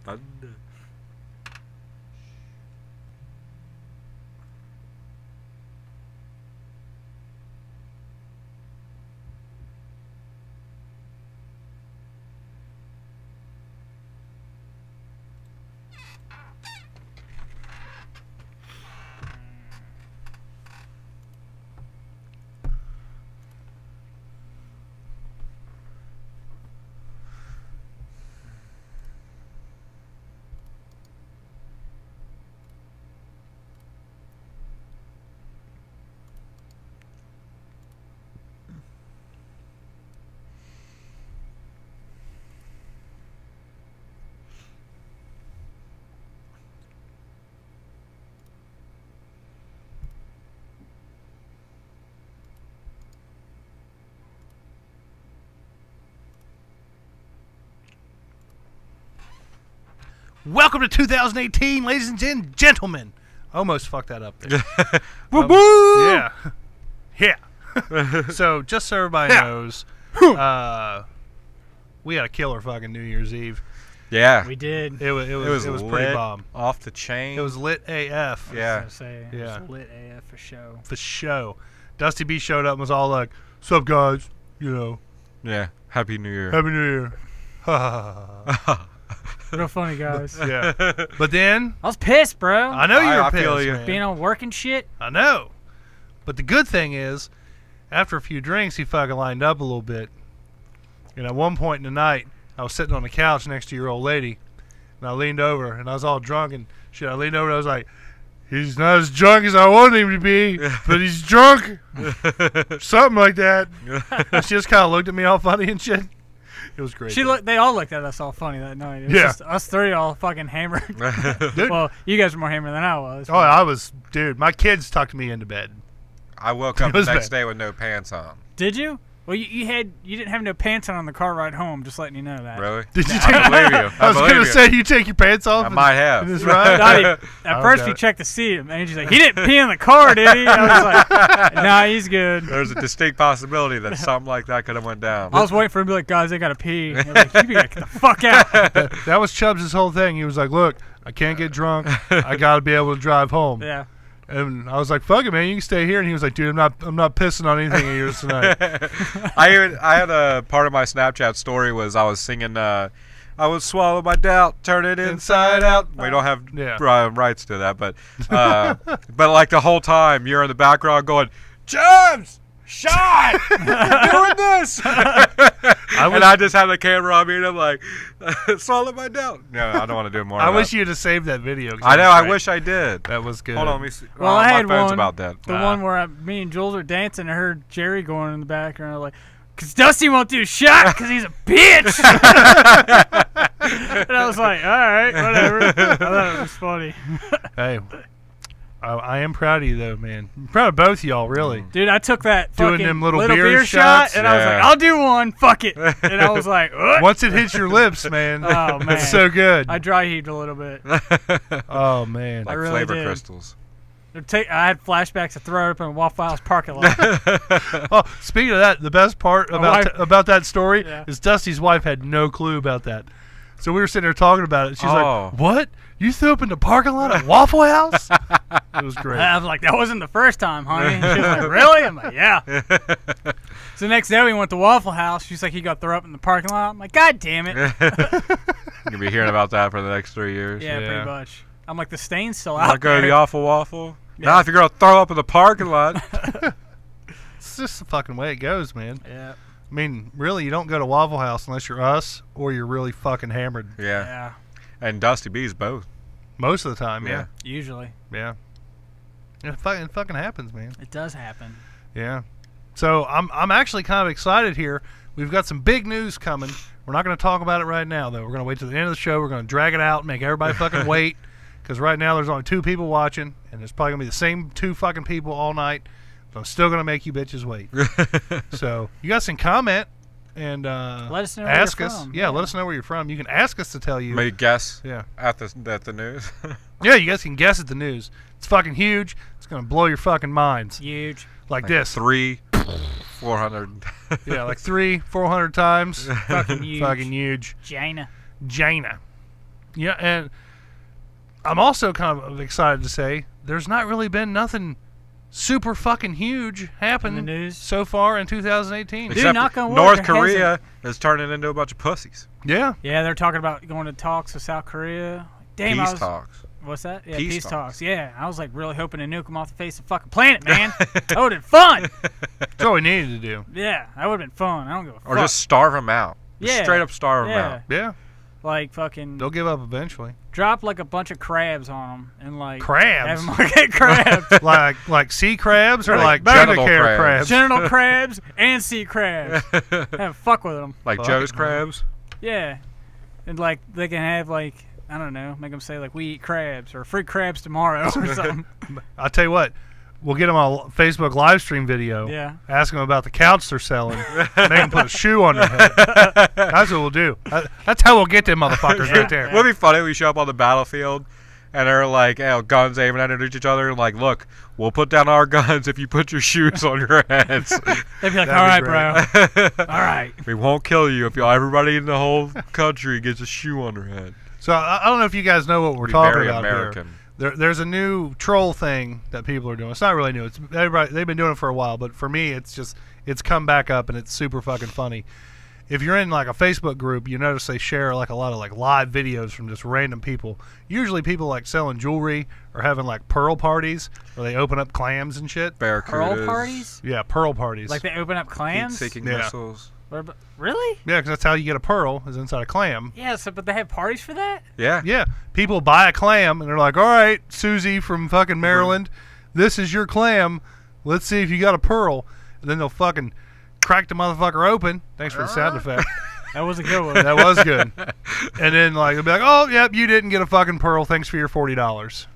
Thunder. Welcome to 2018, ladies and gentlemen. Almost fucked that up there. Woo woo! Yeah. Yeah. So, just so everybody knows, we had a killer fucking New Year's Eve. Yeah. We did. It was pretty bomb. Off the chain. It was lit AF. Yeah. I was gonna say, it was lit AF for show. For show. Dusty B showed up and was all like, "Sup, guys? You know. Yeah. Happy New Year. Happy New Year." Real funny, guys. Yeah. But then I was pissed, bro. I know you were I pissed, feel you. man. Being on work and shit. I know. But the good thing is, after a few drinks, he fucking lined up a little bit. And at one point in the night, I was sitting on the couch next to your old lady, and I leaned over, and I was all drunk and shit. I leaned over, and I was like, "He's not as drunk as I wanted him to be, but he's drunk." Something like that. And she just kind of looked at me all funny and shit. It was great. They all looked at us all funny that night. It was just us three all fucking hammered. Dude. Well, you guys were more hammered than I was. Oh, I was, dude. My kids tucked me into bed. I woke up the was next bad. day with no pants on. Did you? Well, you didn't have no pants on the car ride home. Just letting you know that. Really? Did you I take? believe you. I was gonna say you take your pants off. I might have. In this ride? At first, he checked the seat, and Angie's like, "He didn't pee in the car, did he?" I was like, "Nah, he's good." There's a distinct possibility that something like that could have went down. I was waiting for him to be like, "Guys, they gotta pee." And I was like, "You gotta get the fuck out." That was Chubbs' whole thing. He was like, "Look, I can't get drunk. I gotta be able to drive home." Yeah. And I was like, "Fuck it, man. You can stay here." And he was like, "Dude, I'm not pissing on anything of yours tonight." I had a part of my Snapchat story was I was singing I would swallow my doubt, turn it inside out. We don't have rights to that, but like the whole time you're in the background going, "Chubbs, shot! You're doing this!" And I just have the camera on me and I'm like, "Swallow my doubt." No, I don't want to do more. I wish you'd have saved that video. I know. I wish I did. That was good. Hold on, let me see. Well, I had my phone's one. about that. The one where me and Jules are dancing, and I heard Jerry going in the background. I'm like, "Cause Dusty won't do a shot, cause he's a bitch." And I was like, "All right, whatever." I thought it was funny. Hey, I am proud of you though, man. I'm proud of both of y'all, really. Dude, I took that Doing fucking them little beer beer shot, shots? and I was like, "I'll do one. Fuck it." And I was like, "What?" Once it hits your lips, man, Oh, man. it's so good. I dry heaved a little bit. Oh man, Like really flavor did. crystals. I had flashbacks to throw up in a Waffle House parking lot. Oh, speaking of that, the best part about that story is Dusty's wife had no clue about that. So we were sitting there talking about it. She's like, "What? You threw up in the parking lot at Waffle House?" It was great. I was like, "That wasn't the first time, honey." And she was like, "Really?" I'm like, "Yeah." So the next day we went to Waffle House. She's like, "He got thrown up in the parking lot." I'm like, "God damn it." You'll be hearing about that for the next 3 years. Yeah, pretty much. I'm like, the stain's still Not out go to there. the Awful Waffle. Yeah. Now, if you're gonna throw up in the parking lot, It's just the fucking way it goes, man. Yeah. I mean, really, you don't go to Waffle House unless you're us or you're really fucking hammered. yeah. And Dusty B's both. Most of the time, yeah. Usually. Yeah. It fucking happens, man. It does happen. Yeah. So I'm actually kind of excited here. We've got some big news coming. We're not going to talk about it right now, though. We're going to wait till the end of the show. We're going to drag it out and make everybody fucking wait. Because right now there's only 2 people watching, and there's probably going to be the same 2 fucking people all night. So I'm still going to make you bitches wait. So you guys can comment and let us know ask where you're us. from. Yeah, let us know where you're from. You can ask us to tell you. Maybe guess Yeah. at the news. Yeah, you guys can guess at the news. It's fucking huge. It's going to blow your fucking minds. Huge. Like this. 400. Yeah, like 300-400 times. Fucking huge. Fucking huge. Jaina. Jaina. Yeah, and I'm also kind of excited to say there's not really been nothing super fucking huge happen in the news so far in 2018. Dude, not gonna work. North Korea is turning into a bunch of pussies. Yeah. Yeah, they're talking about going to talks with South Korea. Damn, Peace talks. What's that? Yeah, Peace peace talks. talks. Yeah, I was like really hoping to nuke them off the face of the fucking planet, man. That would have been fun. That's all we needed to do. Yeah, that would have been fun. I don't give a fuck. Or just starve them out. Just Yeah. straight up starve them out. Yeah. Like fucking They'll give up eventually. drop like a bunch of crabs on them and like Crabs? have them get crabs. like sea crabs or Like like genital care crabs. crabs? Genital crabs and sea crabs. Have fuck with them. Like Fucking Joe's hell. crabs. Yeah, and like they can have like I don't know, make them say like we eat crabs or free crabs tomorrow or something. I'll tell you what. We'll get them a Facebook live stream video. Yeah. Ask them about the couch they're selling. Make them put a shoe on their head. That's what we'll do. That's how we'll get them motherfuckers right there. Would be funny if we show up on the battlefield and they're like, guns aiming at each other, and like, look, we'll put down our guns if you put your shoes on your heads. They'd be like, That'd all right, be bro. All right. We won't kill you if everybody in the whole country gets a shoe on their head. So I don't know if you guys know what we're Be talking very about American. here. There's a new troll thing that people are doing. It's not really new. It's everybody. They've been doing it for a while, but for me, it's come back up and it's super fucking funny. If you're in like a Facebook group, you notice they share like a lot of like live videos from just random people. Usually people like selling jewelry or having like pearl parties where they open up clams and shit. Barracudas. Pearl parties? Yeah, pearl parties. Like they open up clams? Heat-seeking Yeah. missiles. Really? Yeah, because that's how you get a pearl is inside a clam. Yeah, so but they have parties for that? Yeah. Yeah, people buy a clam and they're like, all right, Susie from fucking Maryland, this is your clam. Let's see if you got a pearl. And then they'll fucking crack the motherfucker open. Thanks for the sound effect. That was a good one. That was good. And then like they'll be like, oh, yep, you didn't get a fucking pearl. Thanks for your $40.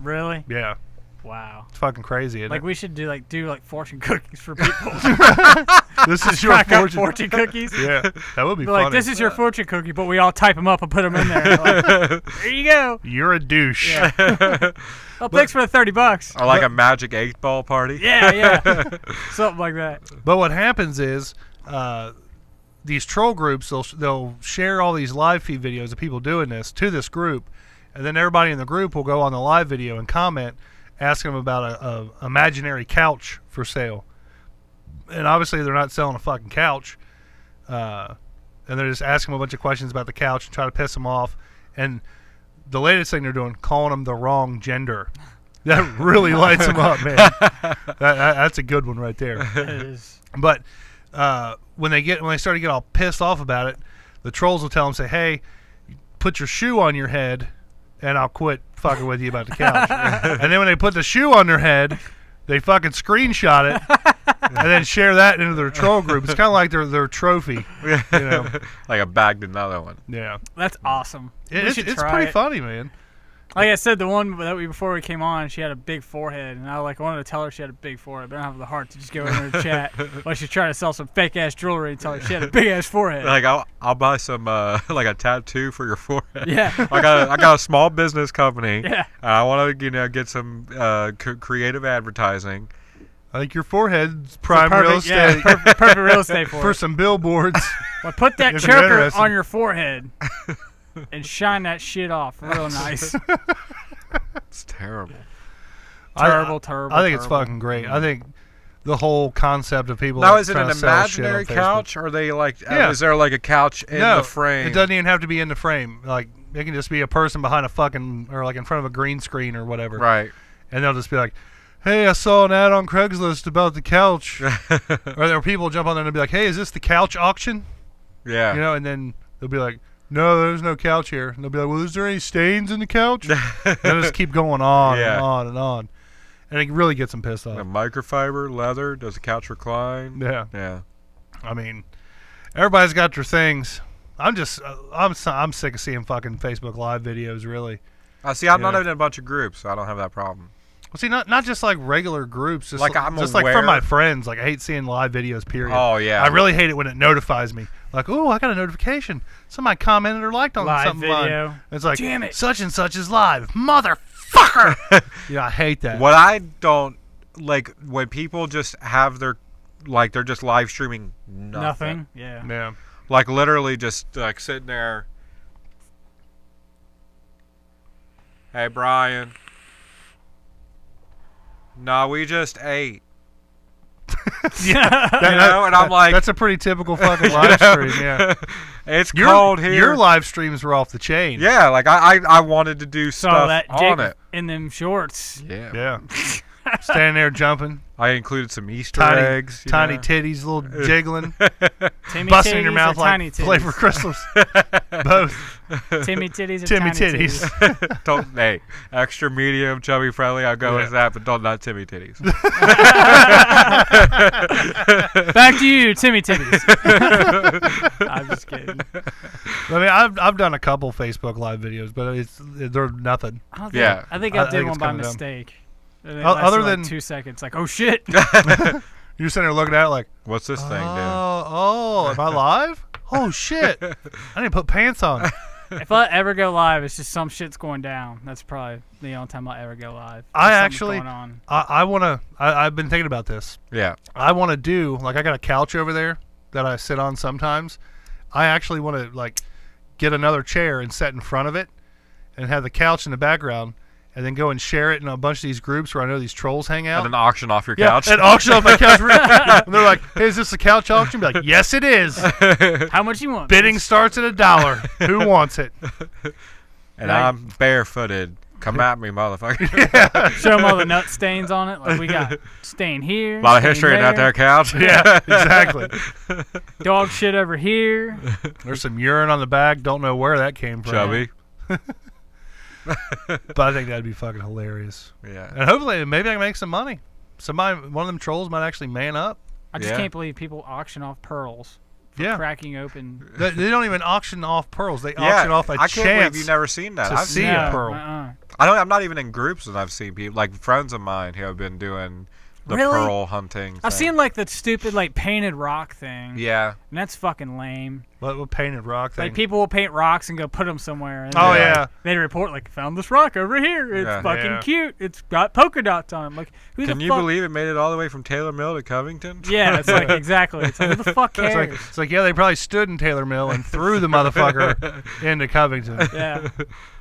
Really? Yeah, Wow. it's fucking crazy. Isn't Like it? we should do fortune cookies for people. This is your Crack up fortune. fortune cookies. Yeah, that would be Be funny. like, this is your fortune cookie, but we all type them up and put them in there. Like, there you go. You're a douche. Yeah. Well, thanks for the $30. Or like a magic 8-ball party. Yeah, yeah. Something like that. But what happens is these troll groups, they'll share all these live feed videos of people doing this to this group, and then everybody in the group will go on the live video and comment, asking them about a imaginary couch for sale. And obviously they're not selling a fucking couch, and they're just asking them a bunch of questions about the couch and try to piss them off. And the latest thing they're doing, calling them the wrong gender. That really lights them up, man. That's a good one right there. It is. But when they start to get all pissed off about it, the trolls will tell them, say, hey, put your shoe on your head and I'll quit fucking with you about the couch. And then when they put the shoe on their head, they fucking screenshot it and then share that into their troll group. It's kind of like their trophy, you know. Like I bagged another one. Yeah. That's awesome. It's try pretty it. funny, man. Like I said, the one that before we came on, she had a big forehead, and I wanted to tell her she had a big forehead, but I don't have the heart to just go in her chat while she's trying to sell some fake ass jewelry and tell her she had a big ass forehead. Like I'll buy some like a tattoo for your forehead. Yeah. I got a small business company. Yeah. And I want to get some creative advertising. I think your forehead's prime real Perfect, yeah, estate perfect real estate for it. some billboards. Well, put that If you're choker interested. on your forehead and shine that shit off real nice. It's terrible. Terrible. I think it's fucking great. I think the whole concept of people. Now, like, is it trying an to sell shit on imaginary Facebook. couch? Or are they like? Yeah. Is there like a couch in No, the frame? it doesn't even have to be in the frame. Like it can just be a person behind a fucking or like in front of a green screen or whatever. Right. And they'll just be like, "Hey, I saw an ad on Craigslist about the couch." Or there are people jump on there and they'll be like, "Hey, is this the couch auction?" Yeah. You know, and then they'll be like, "No, there's no couch here." And they'll be like, "Well, is there any stains in the couch?" And they'll just keep going on Yeah. and on and on. And it really gets them pissed off. A microfiber, leather. Does the couch recline? Yeah. Yeah. I mean, everybody's got their things. I'm sick of seeing fucking Facebook Live videos, really. See, I'm not Yeah. in a bunch of groups, so I don't have that problem. Well, see, not just like regular groups, just Like, like, I'm just like aware- from my friends. Like I hate seeing live videos. Period. Oh yeah. I really hate it when it notifies me. Like, oh, I got a notification. Somebody commented or liked on Live something. video. Mine. It's like, Damn it. such and such is live, motherfucker. Yeah, I hate that. What I don't like when people just have their like they're just live streaming nothing. Yeah. Yeah. Like literally just like sitting there Hey, Brian. No, we just ate. Yeah, and I'm like, that's a pretty typical fucking live stream. Yeah, it's cold here. Your live streams were off the chain. Yeah, like I wanted to do stuff that on it in them shorts. Yeah. Standing there jumping. I included some Easter eggs. Tiny titties, little jiggling. Timmy busting titties in your mouth like tiny titties? flavor crystals. Both. Timmy titties or Timmy tiny titties. Don't, hey, extra medium, chubby friendly, I'll go with that, but don't not Timmy titties. Back to you, Timmy titties. I'm just kidding. I mean, I've done a couple Facebook Live videos, but they're nothing. I think I did one by mistake. Other than 2 seconds, like, oh shit. You're sitting there looking at it like, what's this thing, dude? Oh, am I live? Oh shit! I need to put pants on. If I ever go live, it's just some shit's going down. That's probably the only time I'll ever go live. I've been thinking about this. Yeah. I want to do, like, I got a couch over there that I sit on sometimes. I actually want to, like, get another chair and sit in front of it and have the couch in the background and then go and share it in a bunch of these groups where I know these trolls hang out. And then auction off your couch. And auction off my couch. And they're like, hey, is this a couch auction? Be like, yes, it is. How much you want? Bidding starts at $1. Who wants it? And I'm barefooted. Come at me, motherfucker. Yeah. Show them all the nut stains on it. Like, we got stain here. A lot of history in that couch. Yeah, exactly. Dog shit over here. There's some urine on the back. Don't know where that came from. Chubby. But I think that'd be fucking hilarious. Yeah. And hopefully, maybe I can make some money. One of them trolls might actually man up. I just can't believe people auction off pearls for cracking open. They don't even auction off pearls. They auction off a chance. I can't believe you've never seen that. I've seen a pearl. I'm not even in groups, and I've seen people, like friends of mine who have been doing the pearl hunting thing. I've seen like the stupid like painted rock thing. Yeah. And that's fucking lame. What painted rock thing? Like people will paint rocks and go put them somewhere. And they report like, found this rock over here. It's fucking cute. It's got polka dots on it. Like, who the fuck? Can you believe it made it all the way from Taylor Mill to Covington? Yeah, it's like exactly. It's like, who the fuck cares? It's like yeah, they probably stood in Taylor Mill and threw the motherfucker into Covington. Yeah.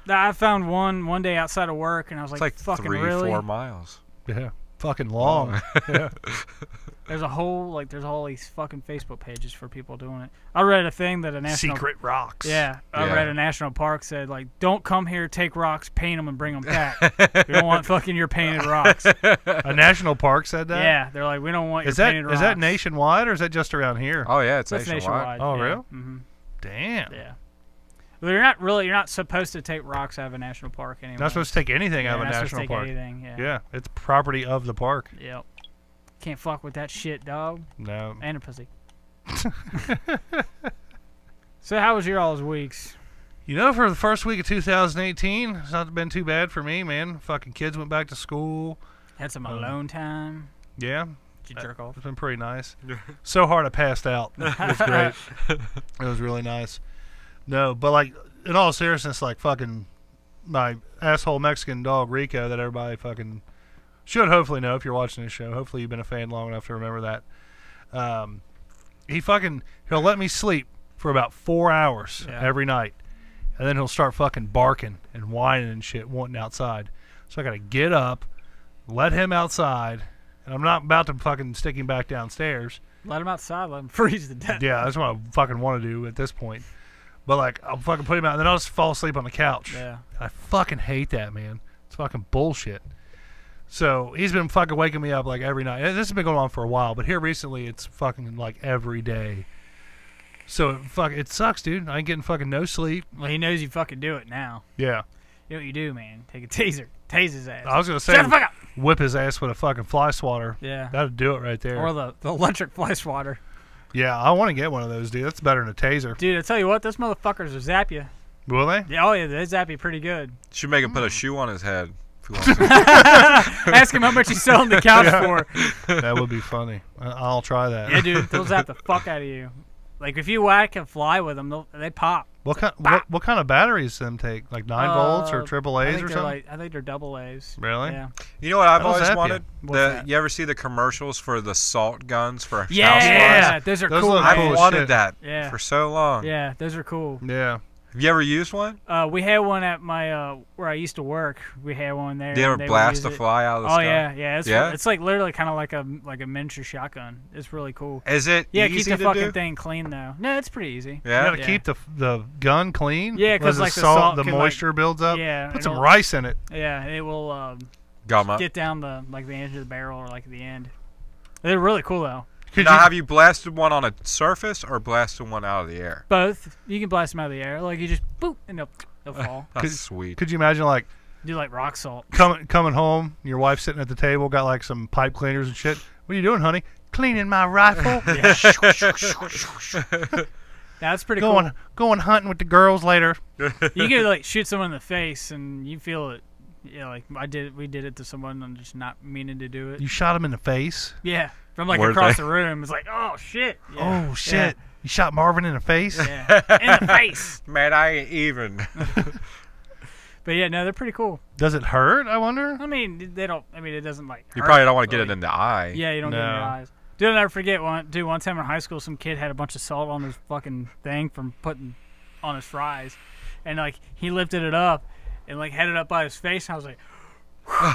I found one day outside of work, and I was like, fucking 3-4 miles. Yeah. Fucking long. Yeah. There's all these fucking Facebook pages for people doing it. I read a thing that a national secret rocks. Yeah, I read a national park said like, don't come here, take rocks, paint them, and bring them back. We don't want fucking your painted rocks. A national park said that. Yeah, they're like, we don't want your painted rocks. Is that nationwide or is that just around here? Oh yeah, it's nationwide. Oh yeah. really? Mm-hmm. Damn. Yeah. Well, you're not supposed to take rocks out of a national park anymore. Not supposed to take anything out of a national park. Anything, yeah, it's property of the park. Yep. Can't fuck with that shit, dog. No. And a pussy. So how was your all's weeks? You know, for the first week of 2018, it's not been too bad for me, man. Fucking kids went back to school. Had some alone time. Yeah. Did you jerk off? It's been pretty nice. So hard I passed out. It was great. It was really nice. No, but like, in all seriousness, like fucking my asshole Mexican dog Rico that everybody fucking should hopefully know if you're watching this show. Hopefully you've been a fan long enough to remember that. He'll let me sleep for about 4 hours every night, and then he'll start fucking barking and whining and shit, wanting outside. So I gotta get up, let him outside, and I'm not about to fucking stick him back downstairs. Let him outside, let him freeze to death. Yeah, that's what I fucking want to do at this point. But like, I'll fucking put him out, and then I'll just fall asleep on the couch. Yeah. I fucking hate that, man. It's fucking bullshit. So he's been fucking waking me up like every night. This has been going on for a while, but here recently it's fucking like every day. So it sucks, dude. I ain't getting fucking no sleep. Well, he knows you fucking do it now. Yeah. You know what you do, man? Take a taser. Tase his ass. I was going to say, shut the fuck up. Whip his ass with a fucking fly swatter. Yeah. That'd do it right there. Or the electric fly swatter. Yeah, I want to get one of those, dude. That's better than a taser. Dude, I tell you what, those motherfuckers will zap you. Will they? Yeah, oh yeah, they zap you pretty good. Should make him put a shoe on his head. Ask him how much he's selling the couch for. That would be funny. I'll try that. Yeah, dude, they'll zap the fuck out of you. Like if you whack and fly with them, they pop. What kind of batteries them take? Like 9 volts or AAAs or something? I think they're AA's. Really? Yeah. You know what I've always wanted? You ever see the commercials for the salt guns for yeah, housewives? those are cool. I've wanted that for so long. Yeah, those are cool. Yeah. Have you ever used one? We had one at my where I used to work. We had one there. Did you ever blast the fly out of the sky? Yeah. It's like literally kind of like a miniature shotgun. It's really cool. Is it? Yeah, easy keep the fucking thing clean though. No, it's pretty easy. Yeah, you gotta keep the gun clean. Yeah, because like the salt, the moisture builds up. Yeah, put some rice in it. Yeah, it will get down the edge of the barrel or like the end. They're really cool though. Have you blasted one on a surface or blasted one out of the air? Both. You can blast them out of the air. Like you just boop and they'll fall. That's sweet. Could you imagine like do like rock salt? Coming home, your wife sitting at the table, got like some pipe cleaners and shit. What are you doing, honey? Cleaning my rifle. That's pretty cool. Going hunting with the girls later. You can like shoot someone in the face and you feel it. Yeah, like we did it to someone and just not meaning to do it. You shot him in the face? Yeah, from like across the room. It's like, oh shit. Yeah. Oh shit. Yeah. You shot Marvin in the face? Yeah, in the face. Man, I ain't even. But yeah, no, they're pretty cool. Does it hurt? I wonder. I mean, they don't. I mean, it doesn't like. You probably don't want to get it in the eye. Yeah, you don't get it in the eyes. Dude, I'll never forget one time in high school, some kid had a bunch of salt on his fucking thing from putting on his fries, and like he lifted it up and like had it up by his face, and I was like,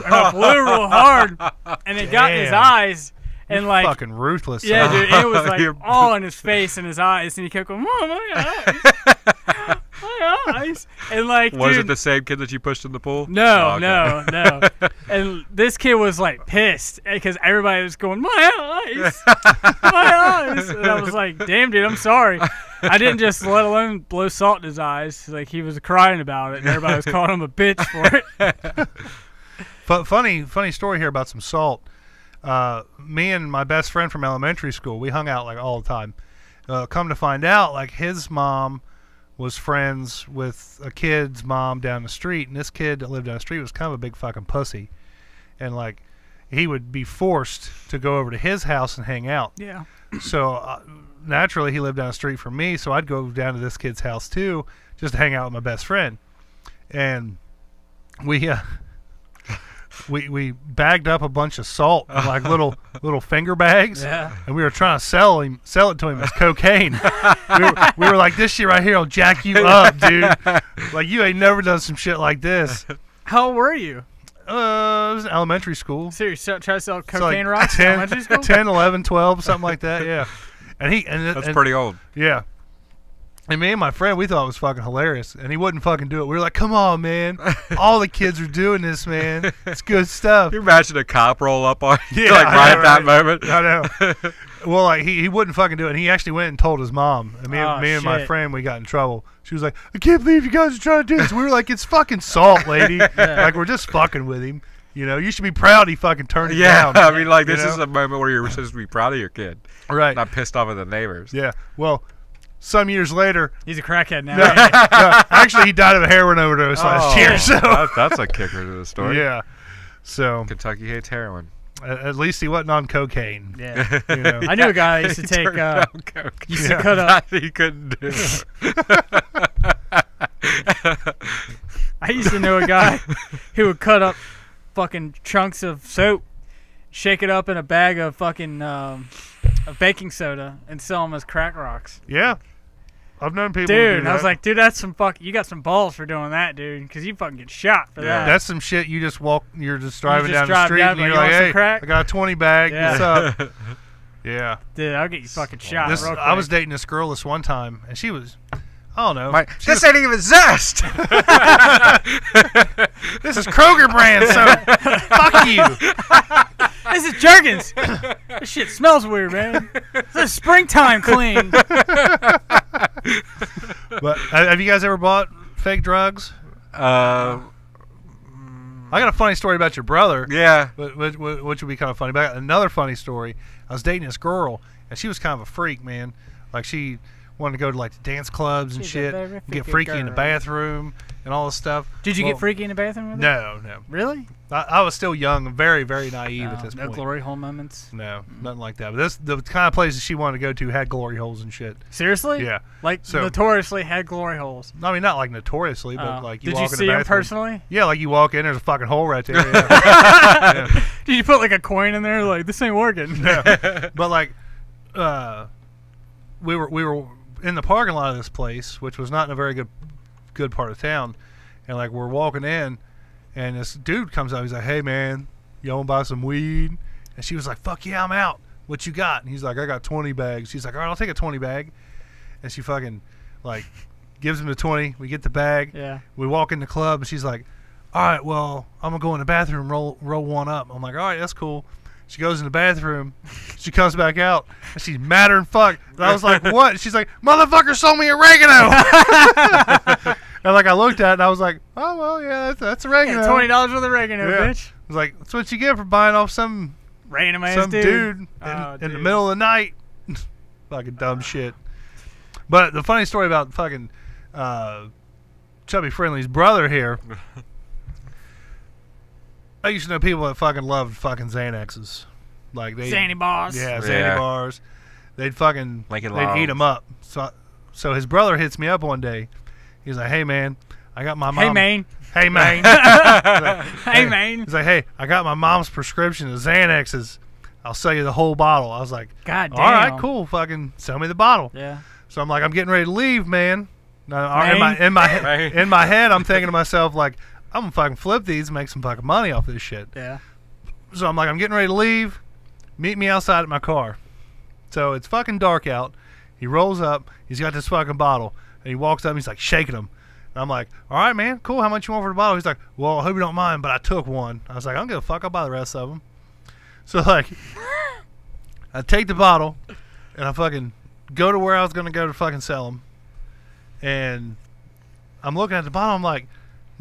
and I blew real hard, and it got in his eyes. And like fucking ruthless. Yeah, dude. It was like all in his face and his eyes, and he kept going, "Mom, my eyes, my eyes." And like, was it the same kid that you pushed in the pool? No, no. And this kid was like pissed because everybody was going, "My eyes, my eyes," and I was like, "Damn, dude, I'm sorry. I didn't just let alone blow salt in his eyes. Like he was crying about it, and everybody was calling him a bitch for it." Funny story here about some salt. Me and my best friend from elementary school, we hung out like all the time. Come to find out, like his mom was friends with a kid's mom down the street, and this kid that lived down the street was kind of a big fucking pussy, and like he would be forced to go over to his house and hang out. Yeah. So naturally, he lived down the street from me, so I'd go down to this kid's house too, just to hang out with my best friend, and we bagged up a bunch of salt in like little finger bags, and we were trying to sell it to him as cocaine. we were like, this shit right here will jack you up, dude. Like you ain't never done some shit like this. How old were you? It was in elementary school. So you try to sell cocaine like rocks in elementary school? 10, 11, 12, something like that, yeah. That's pretty old. Yeah. And me and my friend, we thought it was fucking hilarious, and he wouldn't fucking do it. We were like, come on, man. All the kids are doing this, man. It's good stuff. Can you imagine a cop roll up on you, like at that moment? I know. Well, like he wouldn't fucking do it, and he actually went and told his mom. And me and my friend, we got in trouble. She was like, I can't believe you guys are trying to do this. We were like, it's fucking salt, lady. Like, we're just fucking with him. You know, you should be proud he fucking turned it down. I mean, like, this is a moment where you're supposed to be proud of your kid. Right. Not pissed off at the neighbors. Yeah. Well, some years later, he's a crackhead now. No, actually, he died of a heroin overdose last year. So that's a kicker to the story. Yeah. So Kentucky hates heroin. At least he wasn't on cocaine. Yeah. You know. I knew a guy that used to take. Used to cut up. He couldn't do. I used to know a guy who would cut up fucking chunks of soap, shake it up in a bag of fucking of baking soda, and sell them as crack rocks. Yeah. I've known people dude, who do and that. I was like, dude, that's some you got some balls for doing that, dude, because you fucking get shot for that. That's some shit you're just driving down the street and you're like, hey, I got a 20 bag, what's up? Yeah. Dude, I'll get you fucking shot real quick. I was dating this girl this one time, and she was, I don't know. This ain't even Zest. This is Kroger brand, so fuck you. This is Jergens. This shit smells weird, man. This is springtime clean. But have you guys ever bought fake drugs? I got a funny story about your brother. Yeah. Which would be kind of funny. But I got another funny story. I was dating this girl, and she was kind of a freak, man. Like, she wanted to go to, like, the dance clubs and shit, and get freaky in the bathroom and all this stuff. Did you get freaky in the bathroom with her? No. Really? I was still young and very, very naive at this point. No glory hole moments? No, nothing like that. But the kind of places she wanted to go to had glory holes and shit. Seriously? Yeah. Like, notoriously had glory holes? I mean, not like notoriously, but like you walk in the bathroom. Did you see him personally? Yeah, like you walk in, there's a fucking hole right there. Yeah. Yeah. Did you put like a coin in there? Like, this ain't working. No. But like, we were in the parking lot of this place, which was not in a very good good part of town, and like we're walking in, and this dude comes up. He's like, "Hey man, you want to buy some weed?" And she was like, "Fuck yeah, I'm out. What you got?" And he's like, "I got 20 bags." She's like, "All right, I'll take a 20 bag." And she fucking like gives him the 20. We get the bag. Yeah. We walk in the club, and she's like, "All right, well, I'm gonna go in the bathroom and roll one up." I'm like, "All right, that's cool." She goes in the bathroom. She comes back out, and she's madder than fuck. And I was like, "What?" She's like, "Motherfucker sold me oregano." And like I looked at it, and I was like, "Oh well, yeah, that's oregano." Yeah, $20 worth of oregano, Yeah. bitch. I was like, "That's what you get for buying off some Random ass dude in Oh, the dude. middle of the night." Fucking dumb shit. But the funny story about fucking Chubby Friendly's brother here. I used to know people that fucking loved fucking Xanaxes. Like they Zanny bars. Yeah, Xanny bars. They'd fucking Like they'd eat them up. So his brother hits me up one day. He's like, "Hey man, I got my mom." Hey, man. Hey man. Like, Hey, man. He's like, "Hey, I got my mom's prescription of Xanaxes. I'll sell you the whole bottle." I was like, God damn. "All right, cool. Fucking sell me the bottle." Yeah. So I'm like, I'm getting ready to leave, man. Now, Man. in my head, I'm thinking to myself like, I'm gonna fucking flip these and make some fucking money off this shit. Yeah. So I'm like, I'm getting ready to leave. Meet me outside at my car. So it's fucking dark out. He rolls up. He's got this fucking bottle, and he walks up. And he's like shaking them. And I'm like, "All right, man, cool. How much you want for the bottle?" He's like, "Well, I hope you don't mind, but I took one." I was like, "I don't give a fuck. I'll buy the rest of them." So like, I take the bottle, and I fucking go to where I was gonna go to fucking sell them. And I'm looking at the bottle. I'm like,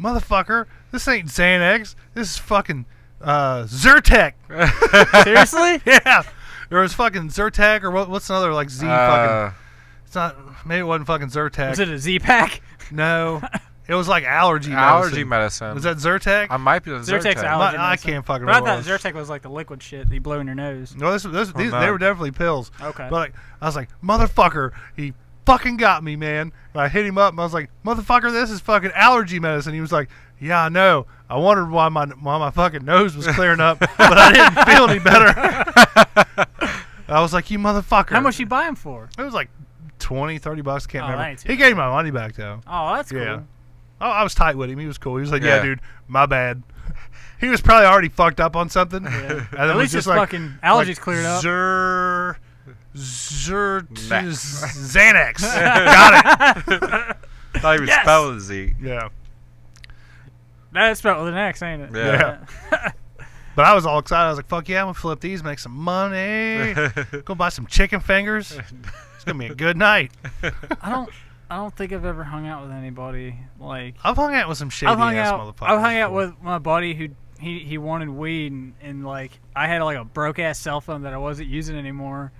"Motherfucker, this ain't Xanax. This is fucking Zyrtec." Seriously? Yeah. There was fucking Zyrtec or what's another like Z fucking. It's not. Maybe it wasn't fucking Zyrtec. Was it a Z-Pack? No. It was like allergy medicine. Was that Zyrtec? I might be the Zyrtec's Zyrtec. allergy I medicine. can't fucking But I remember. thought Zyrtec was like the liquid shit that you blow in your nose. No, these they were definitely pills. Okay. But like, I was like, "Motherfucker, he fucking got me, man." And I hit him up and I was like, "Motherfucker, this is fucking allergy medicine." He was like, "Yeah, I know. I wondered why my fucking nose was clearing up, but I didn't feel any better." I was like, "You motherfucker." How much you buy them for? It was like $20, $30. Can't Oh, remember. that ain't too He gave me my money back though. Oh, that's cool. Yeah. Oh, I was tight with him. He was cool. He was like, "Yeah, Yeah. dude, my bad." He was probably already fucked up on something. Yeah. And then At was least his just like, fucking allergies cleared up. Xanax. Got it. Not even Yes! spelled Z. Yeah. That's spelled with an X, ain't it? Yeah. But I was all excited. I was like, "Fuck yeah, I'm gonna flip these, make some money. Go buy some chicken fingers. It's gonna be a good night." I don't think I've ever hung out with anybody like. I've hung out with some shady ass motherfuckers. I've hung out before. with my buddy who he wanted weed and like I had like a broke ass cell phone that I wasn't using anymore.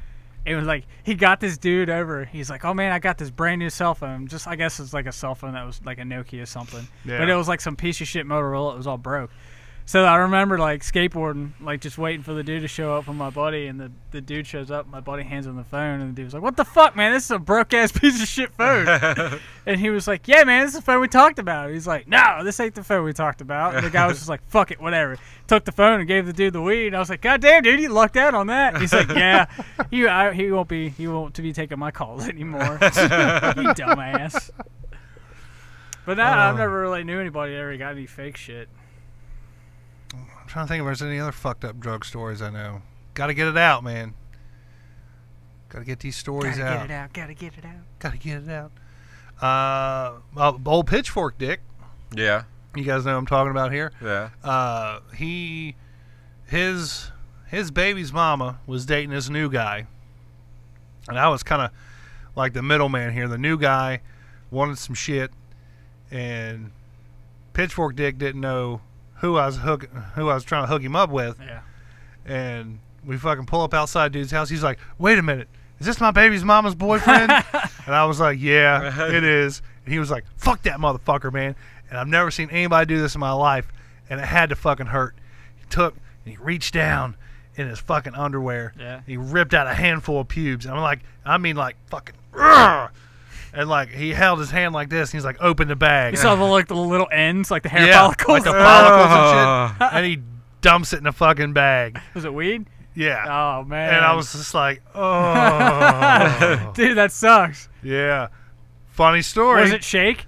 It was like he got this dude over. He's like, "Oh man, I got this brand new cell phone." Just I guess it's like a cell phone that was like a Nokia or something. Yeah. But it was like some piece of shit Motorola. It was all broke. So I remember like skateboarding, like just waiting for the dude to show up from my buddy, and the dude shows up. My buddy hands him the phone, and the dude was like, "What the fuck, man? This is a broke ass piece of shit phone." And he was like, "Yeah, man, this is the phone we talked about." He's like, "No, this ain't the phone we talked about." And the guy was just like, "Fuck it, whatever." Took the phone and gave the dude the weed. And I was like, "God damn, dude, you lucked out on that." And he's like, "Yeah, he won't be taking my calls anymore." You dumbass. But I've never really knew anybody that ever got any fake shit. I'm trying to think if there's any other fucked up drug stories I know. Got to get it out, man. Got to get these stories Gotta out. get it out. Gotta get it out. Got to get it out. Old Pitchfork Dick. Yeah. You guys know what I'm talking about here. Yeah. His baby's mama was dating this new guy, and I was kind of like the middleman here. The new guy wanted some shit, and Pitchfork Dick didn't know who I was trying to hook him up with. Yeah. And we fucking pull up outside dude's house. He's like, "Wait a minute, is this my baby's mama's boyfriend?" And I was like, "Yeah, it is." And he was like, "Fuck that motherfucker, man." And I've never seen anybody do this in my life, and it had to fucking hurt. He took and he reached down in his fucking underwear. Yeah. He ripped out a handful of pubes. And I mean like fucking. Rrr! And like he held his hand like this, and he's like, "Open the bag." You saw the little ends, like the hair Yeah, follicles. like the follicles and shit. And he dumps it in a fucking bag. Was it weed? Yeah. Oh man. And I was just like, "Oh, dude, that sucks. yeah." Funny story. Was it shake?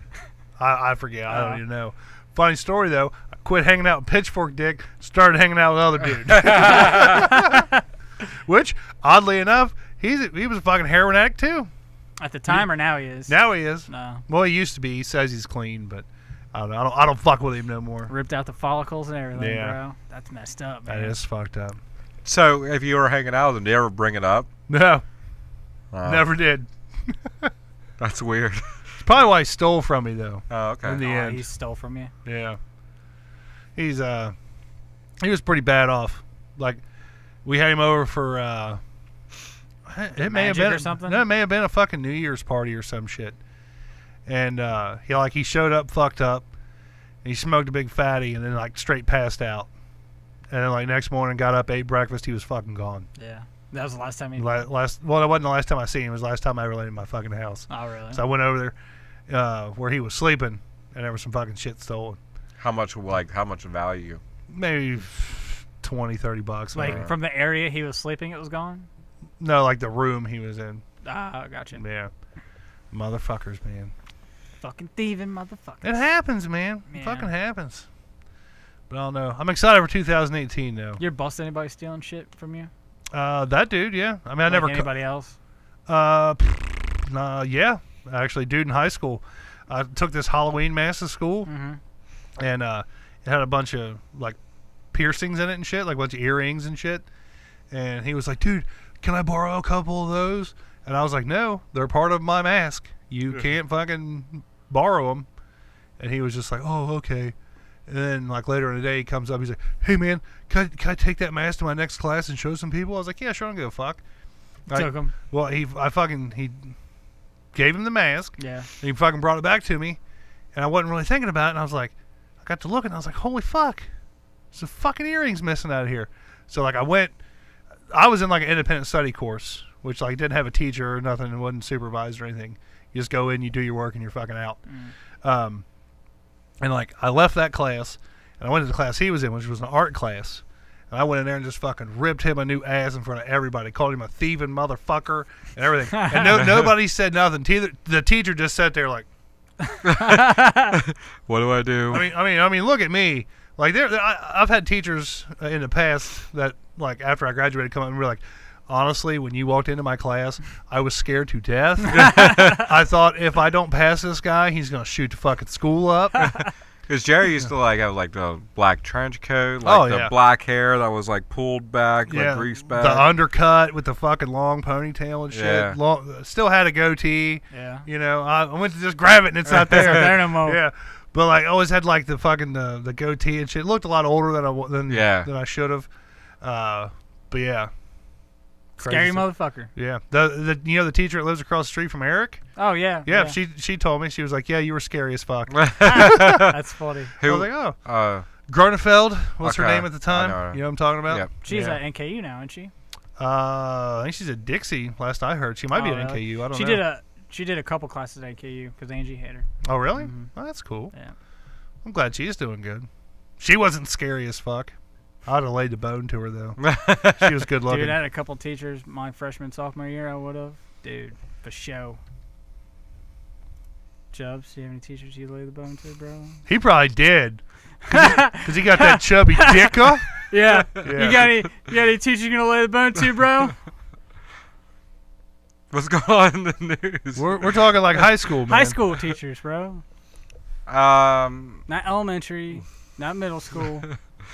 I forget. I don't even know. Funny story though. I quit hanging out with Pitchfork Dick. Started hanging out with other dudes. Which, oddly enough, he was a fucking heroin addict too. At the time, or now he is? Now he is. No. Well, he used to be. He says he's clean, but I don't know. I don't fuck with him no more. Ripped out the follicles and everything, bro. That's messed up, man. That is fucked up. So, if you were hanging out with him, did you ever bring it up? No. Never did. That's weird. It's probably why he stole from me, though. Oh, okay. In the end. He stole from you? Yeah. He was pretty bad off. Like, we had him over for, it may have been or something? No, it may have been a fucking New Year's party or some shit. And he showed up fucked up, and he smoked a big fatty, and then like straight passed out. And then like next morning, got up, ate breakfast, he was fucking gone. Yeah, that was the last time he. Well, it wasn't the last time I seen him. It was the last time I ever let him in my fucking house. Oh really? So I went over there, where he was sleeping, and there was some fucking shit stolen. How much value? Maybe $20-$30. Like from the area he was sleeping, it was gone. No, like the room he was in. Ah, gotcha. Yeah. Motherfuckers, man. Fucking thieving motherfuckers. It happens, man. Yeah. It fucking happens. But I don't know. I'm excited for 2018, though. You ever bust anybody stealing shit from you? That dude, yeah. I mean, I never. Anybody else? Yeah. Actually, dude in high school, I took this Halloween mask to school, and it had a bunch of like piercings in it and shit, like a bunch of earrings and shit. And he was like, "Dude, can I borrow a couple of those?" And I was like, "No, they're part of my mask. You can't fucking borrow them." And he was just like, "Oh, okay." And then like later in the day, he comes up, he's like, "Hey man, can I take that mask to my next class and show some people?" I was like, "Yeah, sure, I don't give a fuck." Took him. Well, he gave him the mask. Yeah. And he fucking brought it back to me, and I wasn't really thinking about it. And I was like, I got to looking, and I was like, "Holy fuck, there's some fucking earrings missing out of here." So like I was in like an independent study course, which like didn't have a teacher or nothing, and wasn't supervised or anything. You just go in, you do your work, and you're fucking out. And like I left that class, and I went to the class he was in, which was an art class. And I went in there and just fucking ripped him a new ass in front of everybody, called him a thieving motherfucker and everything. And nobody said nothing. The teacher just sat there like, "What do I do?" I mean, look at me. Like I've had teachers in the past that like after I graduated come up and were like, "Honestly, when you walked into my class, I was scared to death. I thought if I don't pass this guy, he's gonna shoot the fucking school up." Because Jerry used to like have like the black trench coat, like the black hair that was like pulled back, like greased back, the undercut with the fucking long ponytail and shit. Yeah. Still had a goatee. Yeah. You know, I went to just grab it and it's not there. It's not there no more. Yeah. But like, I always had like the fucking the goatee and shit. It looked a lot older than I should have. But yeah. Scary motherfucker. Yeah. The teacher that lives across the street from Eric? Oh yeah. Yeah. She told me, she was like, "Yeah, you were scary as fuck." That's funny. I was like, "Oh." Gronefeld, what's her name at the time? You know what I'm talking about? Yep. She's at NKU now, isn't she? I think she's at Dixie. Last I heard, she might be at NKU. I don't know. She did a couple classes at NKU because Angie had her. Oh really? Oh, that's cool. Yeah. I'm glad she's doing good. She wasn't scary as fuck. I'd have laid the bone to her though. She was good looking. Dude, I had a couple teachers my freshman, sophomore year. I would have. Dude, for show. Chubbs, do you have any teachers you lay the bone to, bro? He probably did. Cause he got that chubby dicker. Yeah. You got any teachers you gonna lay the bone to, bro? What's going on in the news? We're talking like high school, man. High school teachers, bro. Not elementary, not middle school,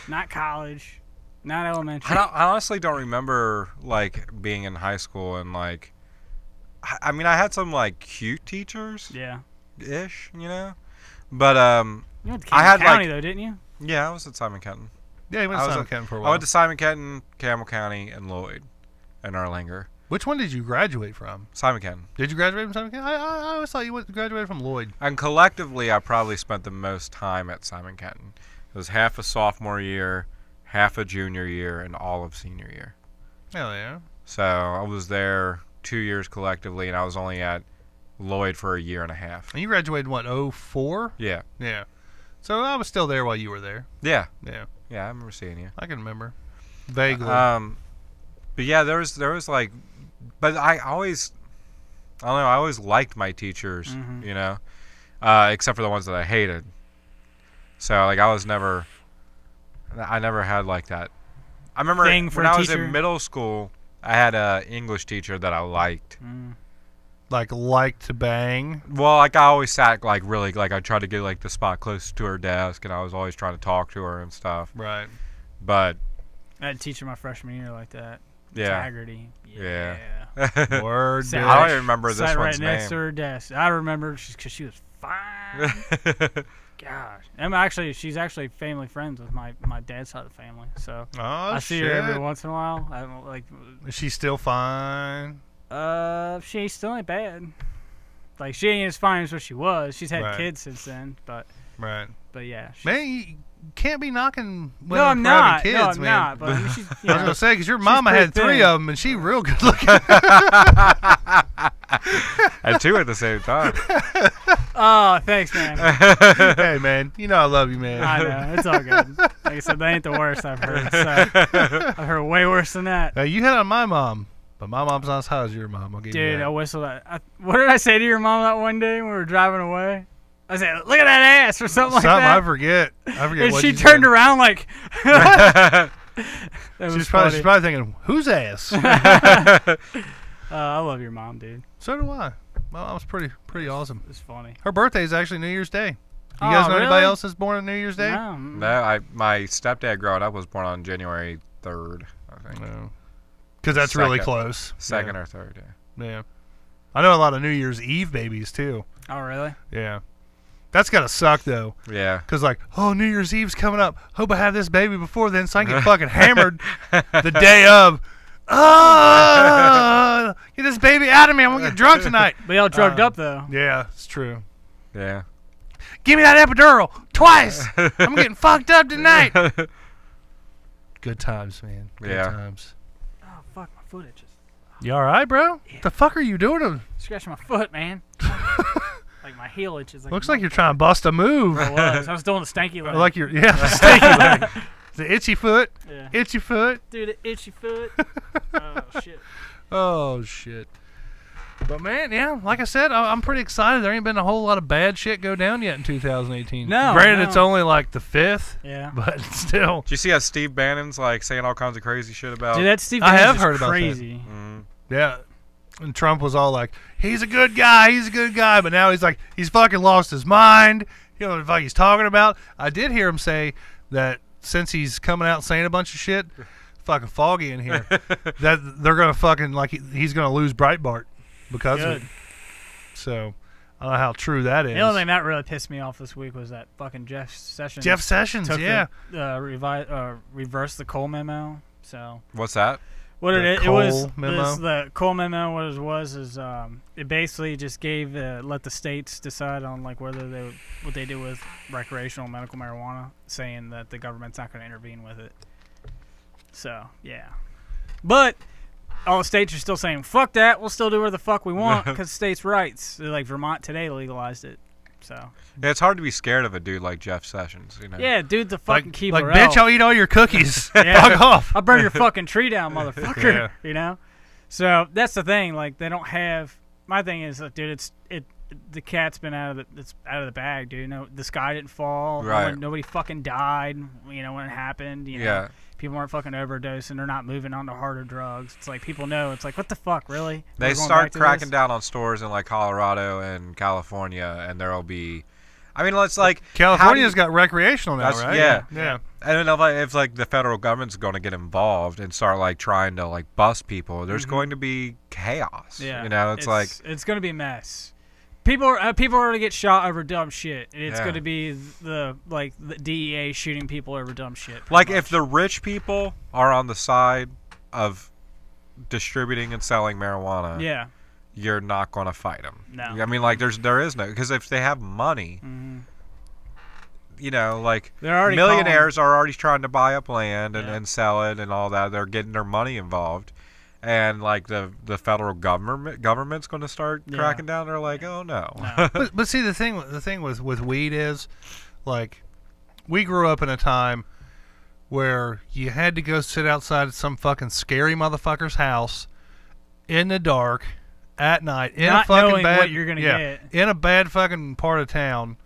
not college, not elementary. I honestly don't remember like being in high school and like, I mean, I had some like cute teachers. Yeah. Ish, you know, but you went to Camel County though, didn't you? Yeah, I was at Simon Kenton. Yeah, he went to Simon Kenton for a while. I went to Simon Kenton, Camel County, and Lloyd, and Erlanger. Which one did you graduate from? Simon Kenton. Did you graduate from Simon Kenton? I always thought you graduated from Lloyd. And collectively, I probably spent the most time at Simon Kenton. It was half a sophomore year, half a junior year, and all of senior year. Hell yeah. So I was there 2 years collectively, and I was only at Lloyd for a year and a half. And you graduated, what, 04? Yeah. Yeah. So I was still there while you were there. Yeah. Yeah. Yeah, I remember seeing you. I can remember. Vaguely. But yeah, there was like, but I always liked my teachers, you know. except for the ones that I hated. So like I never had like that. I remember when I was in middle school, I had a English teacher that I liked. Liked to bang. Well, like I always sat like really like I tried to get like the spot close to her desk, and I was always trying to talk to her and stuff. Right. But I had a teacher my freshman year like that. Yeah. Haggerty. Yeah. Word. I don't even remember this sat one's right next to her desk. I remember because she was fine. Gosh. She's actually family friends with my dad's side of the family. So I see her every once in a while. I don't like. Is she still fine? She still ain't bad. Like she ain't as fine as what she was. She's had Right. kids since then, but Right. But yeah, man, you can't be knocking women no, I'm for not. having kids, no, I'm man. not. But I mean, she's, I was gonna say because your mama pretty had 3 thin. of them and she real good looking. and 2 at the same time. Oh, thanks, man. Hey, man, you know I love you, man. I know, it's all good. Like I said, that ain't the worst I've heard. So, I've heard way worse than that. You hit on my mom, but my mom's not as high as your mom. I'll give you Dude, that. I whistled at. What did I say to your mom that one day when we were driving away? I said, "Look at that ass," or something like that. I forget. And what she you turned said. around like. She's probably thinking, "Whose ass?" I love your mom, dude. So do I. My mom's pretty awesome. It's funny. Her birthday is actually New Year's Day. You guys know anybody really? else that's born on New Year's Day? No. No, my stepdad growing up was born on January 3rd, I think. No. Because that's really close. Second or third, yeah. Yeah. I know a lot of New Year's Eve babies, too. Oh, really? Yeah. That's got to suck, though. Yeah. Because, like, oh, New Year's Eve's coming up. Hope I have this baby before then so I can get fucking hammered the day of. Oh, get this baby out of me. I'm going to get drunk tonight. But y'all drugged up, though. Yeah, it's true. Yeah. Give me that epidural twice. I'm getting fucked up tonight. Good times, man. Good times. Oh, fuck, my foot itches. You all right, bro? Yeah. The fuck are you doing? Scratching my foot, man. Like my heel itches. Like Looks like you're trying to bust a move. I was doing the stanky leg. Like the stanky leg. The itchy foot. Yeah. Itchy foot. Dude, the itchy foot. Oh, shit. Oh, shit. But, man, yeah, like I said, I'm pretty excited. There ain't been a whole lot of bad shit go down yet in 2018. No. Granted, it's only like the 5th. Yeah. But still. Did you see how Steve Bannon's like saying all kinds of crazy shit about? Dude, that Steve I Bannon have is heard about crazy. Yeah. And Trump was all like, he's a good guy. But now he's like, he's fucking lost his mind. You know what the fuck he's talking about. I did hear him say that since he's coming out saying a bunch of shit, fucking foggy in here, that they're going to fucking, like, he's going to lose Breitbart because of it. So, I don't know how true that is. The only thing that really pissed me off this week was that fucking Jeff Sessions. Jeff Sessions, yeah. Reversed the Cole memo. So What's that? what The it Cole was memo? the Cole memo. What it was is it basically just gave let the states decide on like what they do with recreational medical marijuana, saying that the government's not going to intervene with it. So yeah, but all the states are still saying fuck that. We'll still do whatever the fuck we want because states' rights. Like Vermont today legalized it. So Yeah, it's hard to be scared of a dude like Jeff Sessions, you know. yeah, dude, the fucking like, keyboard. like, bitch, I'll eat all your cookies. Fuck off. I'll burn your fucking tree down, motherfucker. Yeah. You know? So that's the thing. Like they don't have. My thing is, dude, the cat's been out of the bag, dude. No, the sky didn't fall. Right. Nobody fucking died. You know when it happened. You know, Yeah. people aren't fucking overdosing. They're not moving on to harder drugs. It's like people know. It's like what the fuck, really? They We're going start back to cracking this? down on stores in like Colorado and California, and there'll be. I mean, it's like California's got recreational now, right? Yeah. Yeah. I don't know if like the federal government's going to get involved and start like trying to like bust people. There's going to be chaos. Yeah, you know, it's like it's going to be a mess. People are going to get shot over dumb shit. And it's Yeah. going to be the DEA shooting people over dumb shit. like pretty if the rich people are on the side of distributing and selling marijuana, much. Yeah. you're not going to fight them. No. I mean, like there is no, because if they have money, you know, like They're already millionaires are already trying to buy up land and, Yeah. and sell it and all that. They're getting their money involved. And like the federal government's going to start Yeah. cracking down. They're like, oh no. No. But see, the thing with weed is, like, we grew up in a time where you had to go sit outside some fucking scary motherfucker's house in the dark at night in Not a fucking knowing bad, what you're gonna get. in a bad fucking part of town.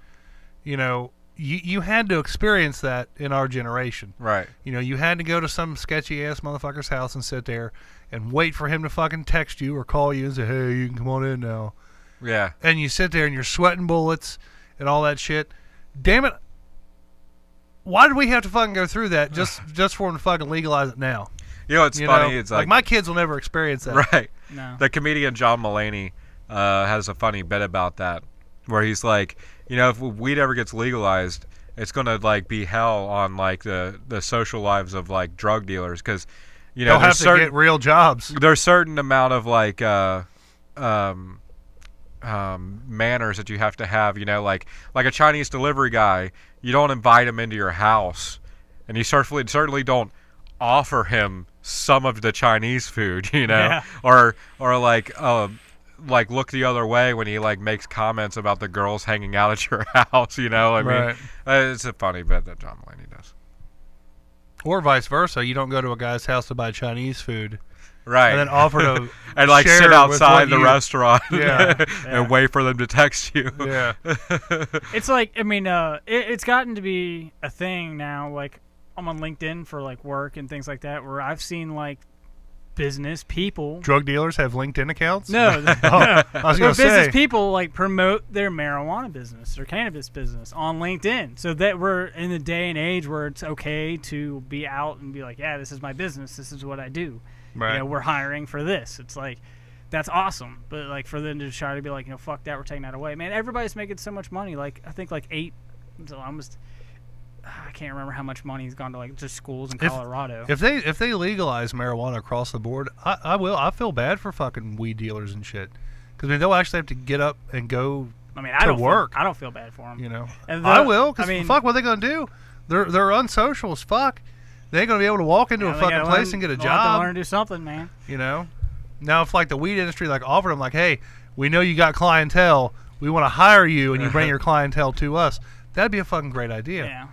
You know, you had to experience that in our generation. Right. You know, you had to go to some sketchy ass motherfucker's house and sit there and wait for him to fucking text you or call you and say, "Hey, you can come on in now." Yeah. And you sit there and you're sweating bullets and all that shit. Damn it. Why did we have to fucking go through that just for them to fucking legalize it now? You know, it's funny. It's like my kids will never experience that. Right. No. The comedian John Mulaney has a funny bit about that, where he's like, you know, if weed ever gets legalized, it's gonna like be hell on like the social lives of like drug dealers, because you know they'll have to get real jobs. There's certain amount of like manners that you have to have. You know, like a Chinese delivery guy, you don't invite him into your house, and you certainly don't offer him some of the Chinese food, you know, or like look the other way when he like makes comments about the girls hanging out at your house, you know. I mean, it's a funny bit that John Mulaney does. Or vice versa, you don't go to a guy's house to buy Chinese food, right? And then offer to and like share sit outside the you, restaurant, and wait for them to text you. Yeah, it's like, I mean, it's gotten to be a thing now. Like, I'm on LinkedIn for like work and things like that, where I've seen like business people. Drug dealers have LinkedIn accounts? No, no. I was going to say. Business people like promote their marijuana business or cannabis business on LinkedIn, so that we're in the day and age where it's okay to be out and be like, yeah, this is my business, this is what I do. Right. You know, we're hiring for this. It's like, that's awesome. But like for them to try to be like, you know, fuck that, we're taking that away. Man, everybody's making so much money. Like I think like I can't remember how much money's gone to like just schools in Colorado. If they legalize marijuana across the board, I feel bad for fucking weed dealers and shit, because I mean, they'll actually have to get up and go. I mean, to work. I don't feel bad for them. You know, And I will, because fuck, what they gonna do? They're unsocial as fuck. They ain't gonna be able to walk into a fucking place and get a job. Have to learn to do something, man. You know, now if like the weed industry like offered them like, hey, we know you got clientele, we want to hire you, and you bring your clientele to us, that'd be a fucking great idea. Yeah.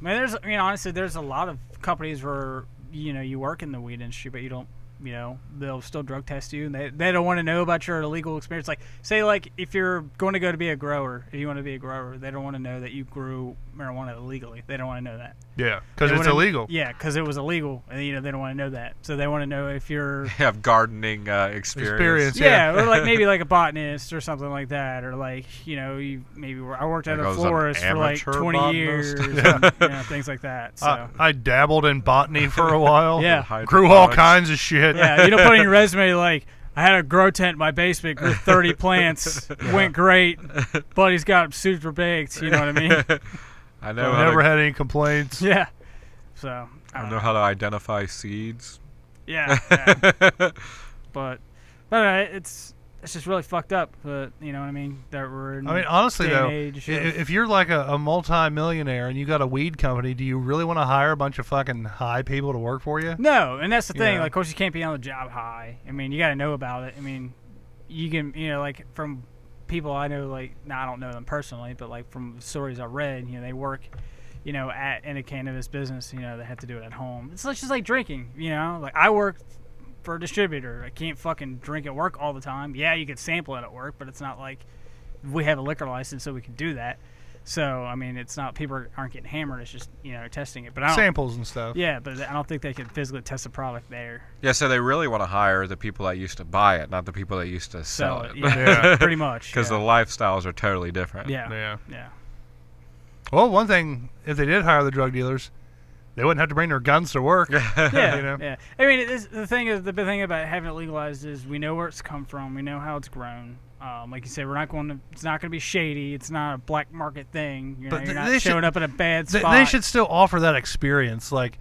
I mean, honestly, there's a lot of companies where, you know, you work in the weed industry, but you don't, you know, they'll still drug test you, and they don't want to know about your illegal experience. Like, say, like, if you're going to go to be a grower, if you want to be a grower, they don't want to know that you grew marijuana illegally. They don't want to know that. Yeah, because it's illegal. Yeah, because it was illegal, and, you know, they don't want to know that. So they want to know if you're... have gardening experience. Yeah, or like maybe like a botanist or something like that, or like, you know, I worked at a florist for like 20 botanist. years, and, you know, things like that. So I dabbled in botany for a while. Yeah, grew all kinds of shit. Yeah, you don't put on your resume like, I had a grow tent in my basement, grew 30 plants, went great, buddy's got them super baked. You know what I mean? I know. I never had any complaints. Yeah. So I know how to identify seeds. Yeah. But it's just really fucked up. But you know what I mean? That we're in, I mean, honestly though, if you're like a multi-millionaire and you got a weed company, do you really want to hire a bunch of fucking high people to work for you? No, and that's the thing. Like, of course, you can't be on the job high. I mean, you got to know about it. I mean, you can, you know, like from people I know, like, now I don't know them personally, but like from stories I read, you know, they work, you know, in a cannabis business, you know, they have to do it at home. It's just like drinking, you know, like I work for a distributor. I can't fucking drink at work all the time. Yeah, you could sample it at work, but it's not like we have a liquor license so we can do that. So, I mean, it's not, people aren't getting hammered. It's just, you know, testing it. But I don't, samples and stuff. Yeah, but I don't think they can physically test the product there. Yeah, so they really want to hire the people that used to buy it, not the people that used to sell it. Yeah, pretty much. Because the lifestyles are totally different. Yeah. Well, one thing, if they did hire the drug dealers, they wouldn't have to bring their guns to work. Yeah, you know? Yeah. I mean, the thing about having it legalized is we know where it's come from. We know how it's grown. Like you said, it's not going to be shady. It's not a black market thing. You're not showing up in a bad spot. They should still offer that experience. Like,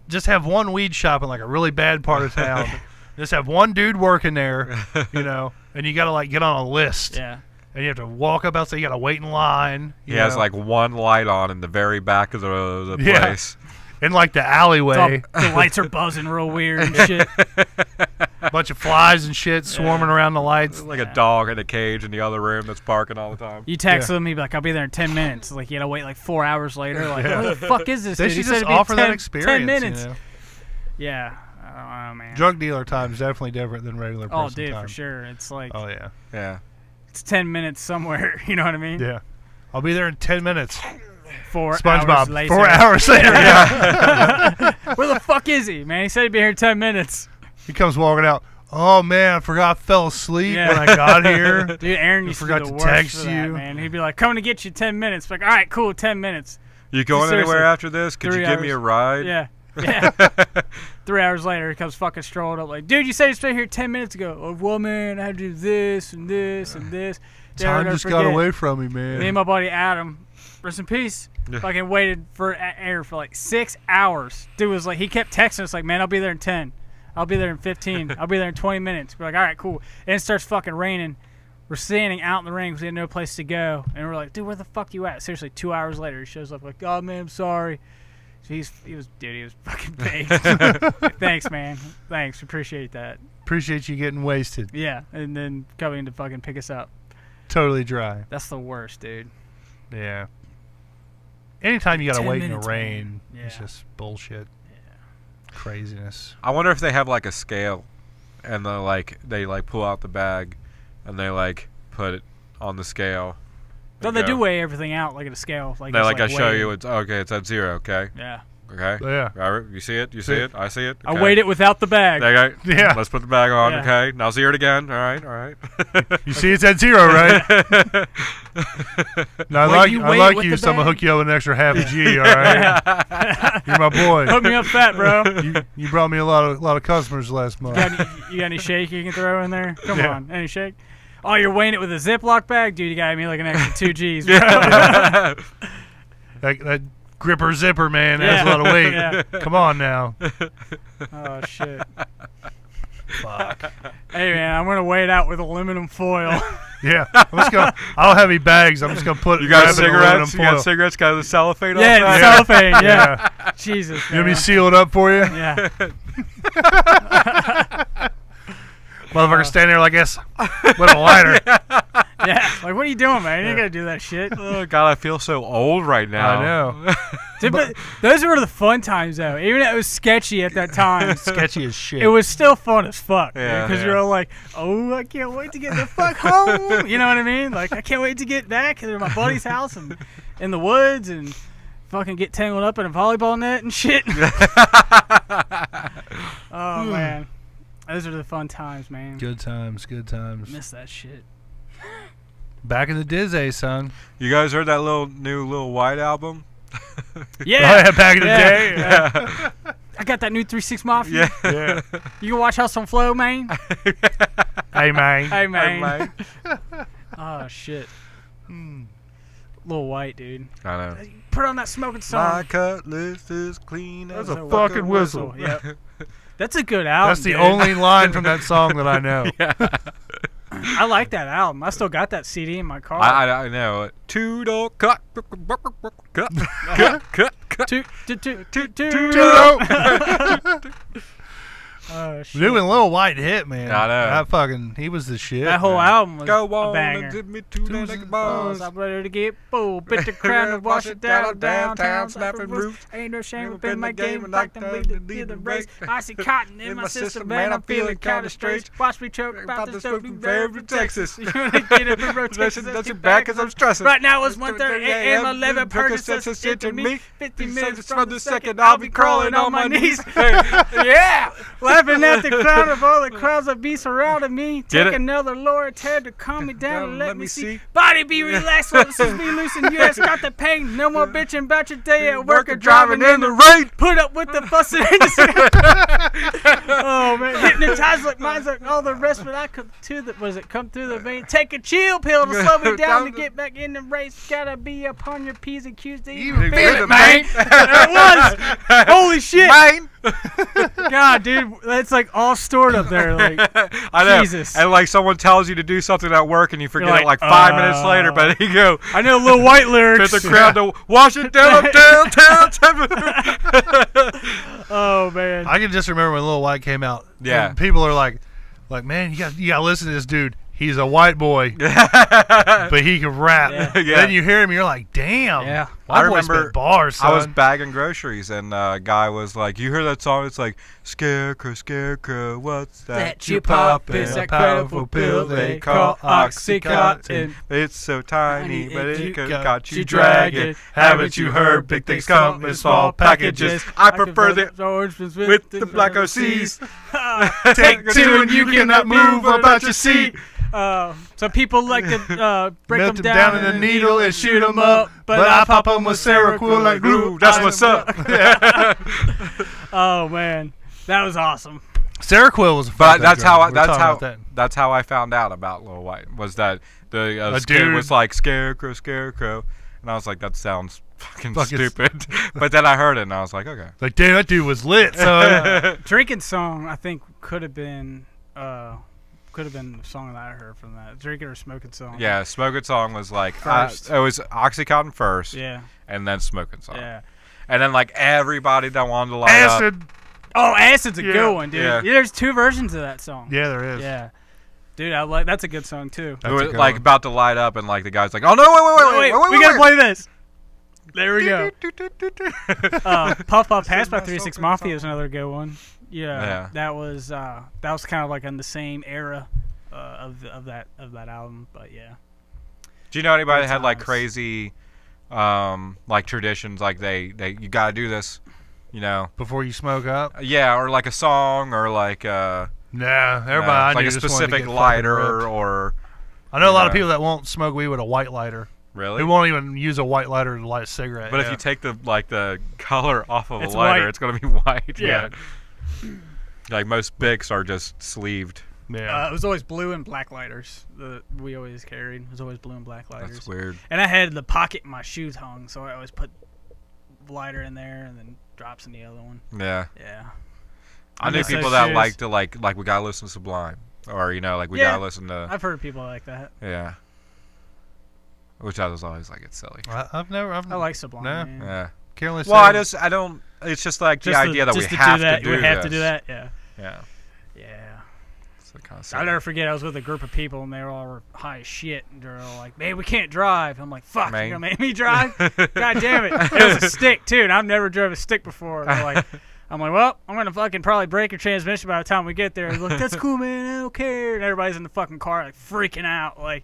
just have one weed shop in like a really bad part of town. Just have one dude working there, you know, and you got to like get on a list. Yeah. And you have to walk up outside. You got to wait in line. He has like one light on in the very back of the place. In like the alleyway. The lights are buzzing real weird and shit. A bunch of flies and shit swarming around the lights. It's like a dog in a cage in the other room that's barking all the time. You text him, he'd be like, I'll be there in 10 minutes. Like, you gotta wait like 4 hours later. Like, what the fuck is this? They should just offer that experience. 10 minutes. You know? Yeah. I don't know, man. Drug dealer time is definitely different than regular person Oh, dude, time. for sure. It's like, Oh, yeah. Yeah. it's 10 minutes somewhere. You know what I mean? Yeah. I'll be there in 10 minutes. 4 SpongeBob, hours later. 4 hours later. Where the fuck is he, man? He said he'd be here in 10 minutes. He comes walking out. Oh, man, I forgot I fell asleep Yeah. when I got here. Dude, Aaron used forgot to be to the worst text for that, you. man. He'd be like, coming to get you 10 minutes. Like, all right, cool, 10 minutes. You going Seriously, anywhere after this? Could you 3 give me a hours. ride? Yeah. Yeah. 3 hours later, he comes fucking strolling up like, dude, you said you stayed here 10 minutes ago. Oh, well, man, I had to do this and this and this. Time just got away from me, man. Me and my buddy Adam, rest in peace, fucking waited for air for like 6 hours. Dude was like, he kept texting us like, man, I'll be there in 10. I'll be there in 15. I'll be there in 20 minutes. We're like, all right, cool. And it starts fucking raining. We're standing out in the rain because we had no place to go. And we're like, dude, where the fuck you at? Seriously, 2 hours later, he shows up like, oh, man, I'm sorry. So he was fucking baked. Thanks, man. Thanks. Appreciate that. Appreciate you getting wasted. Yeah. And then coming to fucking pick us up. Totally dry. That's the worst, dude. Yeah. Anytime you got to 10 wait in the minutes, rain, man. it's Yeah. just bullshit. Craziness. I wonder if they have like a scale, and they pull out the bag, and they like put it on the scale. No, they do weigh everything out like at a scale. Like They it's I show weighing. you it's okay. It's at 0. Okay. Yeah. Okay. Yeah. Robert, you see it? You see it? I see it. Okay. I weighed it without the bag. Okay. Yeah. Let's put the bag on. Yeah. Okay. Now 0 it again. All right. All right. You see it's at 0, right? Now, Well, you I weigh it like with you, the so I'm going to bag. hook you up with an extra half a G, all right? You're my boy. Hook me up fat, bro. You brought me a lot of customers last month. You got any shake you can throw in there? Come Yeah. on. Any shake? Oh, you're weighing it with a Ziploc bag? Dude, you got me like an extra 2 Gs, bro. That gripper zipper, man, that's a lot of weight. Yeah. Come on now. Oh, shit. Fuck. Hey, man, I'm going to weigh it out with aluminum foil. Yeah. I don't have any bags. I'm just going to put You got wrap it in aluminum cigarettes? You got foil. cigarettes? Got the cellophane Yeah, on the that? cellophane, yeah. Jesus, You want me man. to seal it up for you? Yeah. Motherfucker standing there like this with a lighter. Yeah. Like, what are you doing, man? You ain't got to do that shit. Oh, God, I feel so old right now. I know. Dude, but those were the fun times, though. Even though it was sketchy at that time. Sketchy as shit. It was still fun as fuck. Yeah, Because yeah. you're all like, oh, I can't wait to get the fuck home. You know what I mean? Like, I can't wait to get back to my buddy's house and in the woods and fucking get tangled up in a volleyball net and shit. Oh, man. Those are the fun times, man. Good times, good times. Miss that shit. Back in the Dizzy, son. You guys heard that new Lil Wyte album? Yeah. Back in the day. Yeah. I got that new 3-6 Mafia. Yeah. You can watch House on Flow, man. Hey, man. Hey, man. man. Oh, shit. Lil Wyte, dude. I know. Put on that smoking My song. cutlass is clean That's as a a fucking whistle. Yep. That's a good album. That's the dude. only line from that song that I know. I like that album. I still got that CD in my car. I know. Two-door cut. Cut. Toot, toot, toot, toot, toot. Oh, shit. Dude, when Lil Wyte hit, man. I know. He was the shit. That whole man. album was Go a on banger. and give me two naked balls. I'm ready to get full. Bit the crown and wash it down downtown. Snapping roots. Ain't no shame within my game. And like them lead the race. I see cotton in my system, man. I'm feeling kind of strange. Watch me choke about this dope New Berry, Texas. You wanna get it in rotation? That's your back as I'm stressing. Right now it's 1:30 a.m. 11 Percocets into me. 50 minutes from the second, I'll be crawling on my knees. Yeah, laughing at the crowd of all the crowds that be surrounding me. Get Take it? another Loritex to calm me down and let me see. Body be relaxed, while the system be loose and you got the pain. No more bitching about your day at work or driving in the rain. Put up with the fussing and the Oh man, hypnotized like mine's like all the rest, but I come to the come through the vein. Take a chill pill to slow me down to get back in the race. Gotta be upon your P's and Q's to even feel it, man. It was. Holy shit. Mine. God, dude, that's like all stored up there. Like, I know. Jesus. And like someone tells you to do something at work and you forget like, it like 5 minutes later, but you go. I know Lil Wyte lyrics. Fit the crowd to wash it down, downtown. Oh man. I can just remember when Lil Wyte came out. Yeah. And people are like, man, you got to listen to this dude. He's a white boy, but he can rap. Yeah. Yeah. Then you hear him, you're like, damn. Yeah. I remember bars, son. I was bagging groceries and a guy was like, "You hear that song? It's like Scarecrow, Scarecrow, what's that you pop? It's that powerful pill they call Oxycontin. It's so tiny, but it got you dragging. Haven't you heard? Big things come in small packages. I prefer the orange with the black OCs. Take two and you cannot move about your seat. So people like to break Melt them down in a needle and shoot them up. But I pop them with Seroquel like glue. That's what's up. Oh man, that was awesome. Seroquel was a But that's how I found out about Lil Wyte, was that the dude was like Scarecrow, Scarecrow, and I was like, that sounds fucking stupid. But then I heard it and I was like, okay. Like, damn, that dude was lit. So Drinking Song, I think, could have been the song that I heard from that. Drinking or Smoking Song. Yeah, Smoking Song was like First. it was Oxycontin first. Yeah. And then Smoking Song. Yeah. And then like everybody that wanted to light Acid. up. Oh, Acid's a good one, dude. Yeah. There's 2 versions of that song. Yeah, there is. Yeah. Dude, I like that's a good song too. Who was like about to light up and like the guy's like, "Oh no, wait, we gotta play this." There we go. Puff Puff Pass by 3 6 Mafia is another good one. Yeah. That was kind of like in the same era of that album, but yeah. Do you know anybody that had like crazy like traditions, like they you gotta do this, you know, before you smoke up? Yeah, or like a song, or like everybody I like knew a just wanted to specific get lighter, or I know a lot of people that won't smoke weed with a white lighter. Really? They won't even use a white lighter to light a cigarette. But if you take the color off of it's a lighter, white. it's gonna be white. Yeah. Like most Bics are just sleeved. Yeah. It was always blue and black lighters that we always carried. It was always blue and black lighters. That's weird. And I had the pocket in my shoes hung, so I always put lighter in there and then drops in the other one. Yeah. Yeah. I knew people that like to like we gotta listen to Sublime, or you know, like we gotta listen to. I've heard people like that. Yeah. Which I was always like, it's silly. I like Sublime. No. Man. Yeah. Careless. Well, I don't. It's just like the idea that we have to do We have this. to do that. Yeah. Yeah. Yeah. So kind of silly. I'll never forget. I was with a group of people and they were all high as shit. And they're all like, "Man, we can't drive." I'm like, "Fuck, Man. you gonna make me drive?" God damn it! It was a stick too, and I've never drove a stick before. They're like, I'm like, "Well, I'm gonna fucking probably break your transmission by the time we get there." They're like, "That's cool, man. I don't care." And everybody's in the fucking car like freaking out. Like,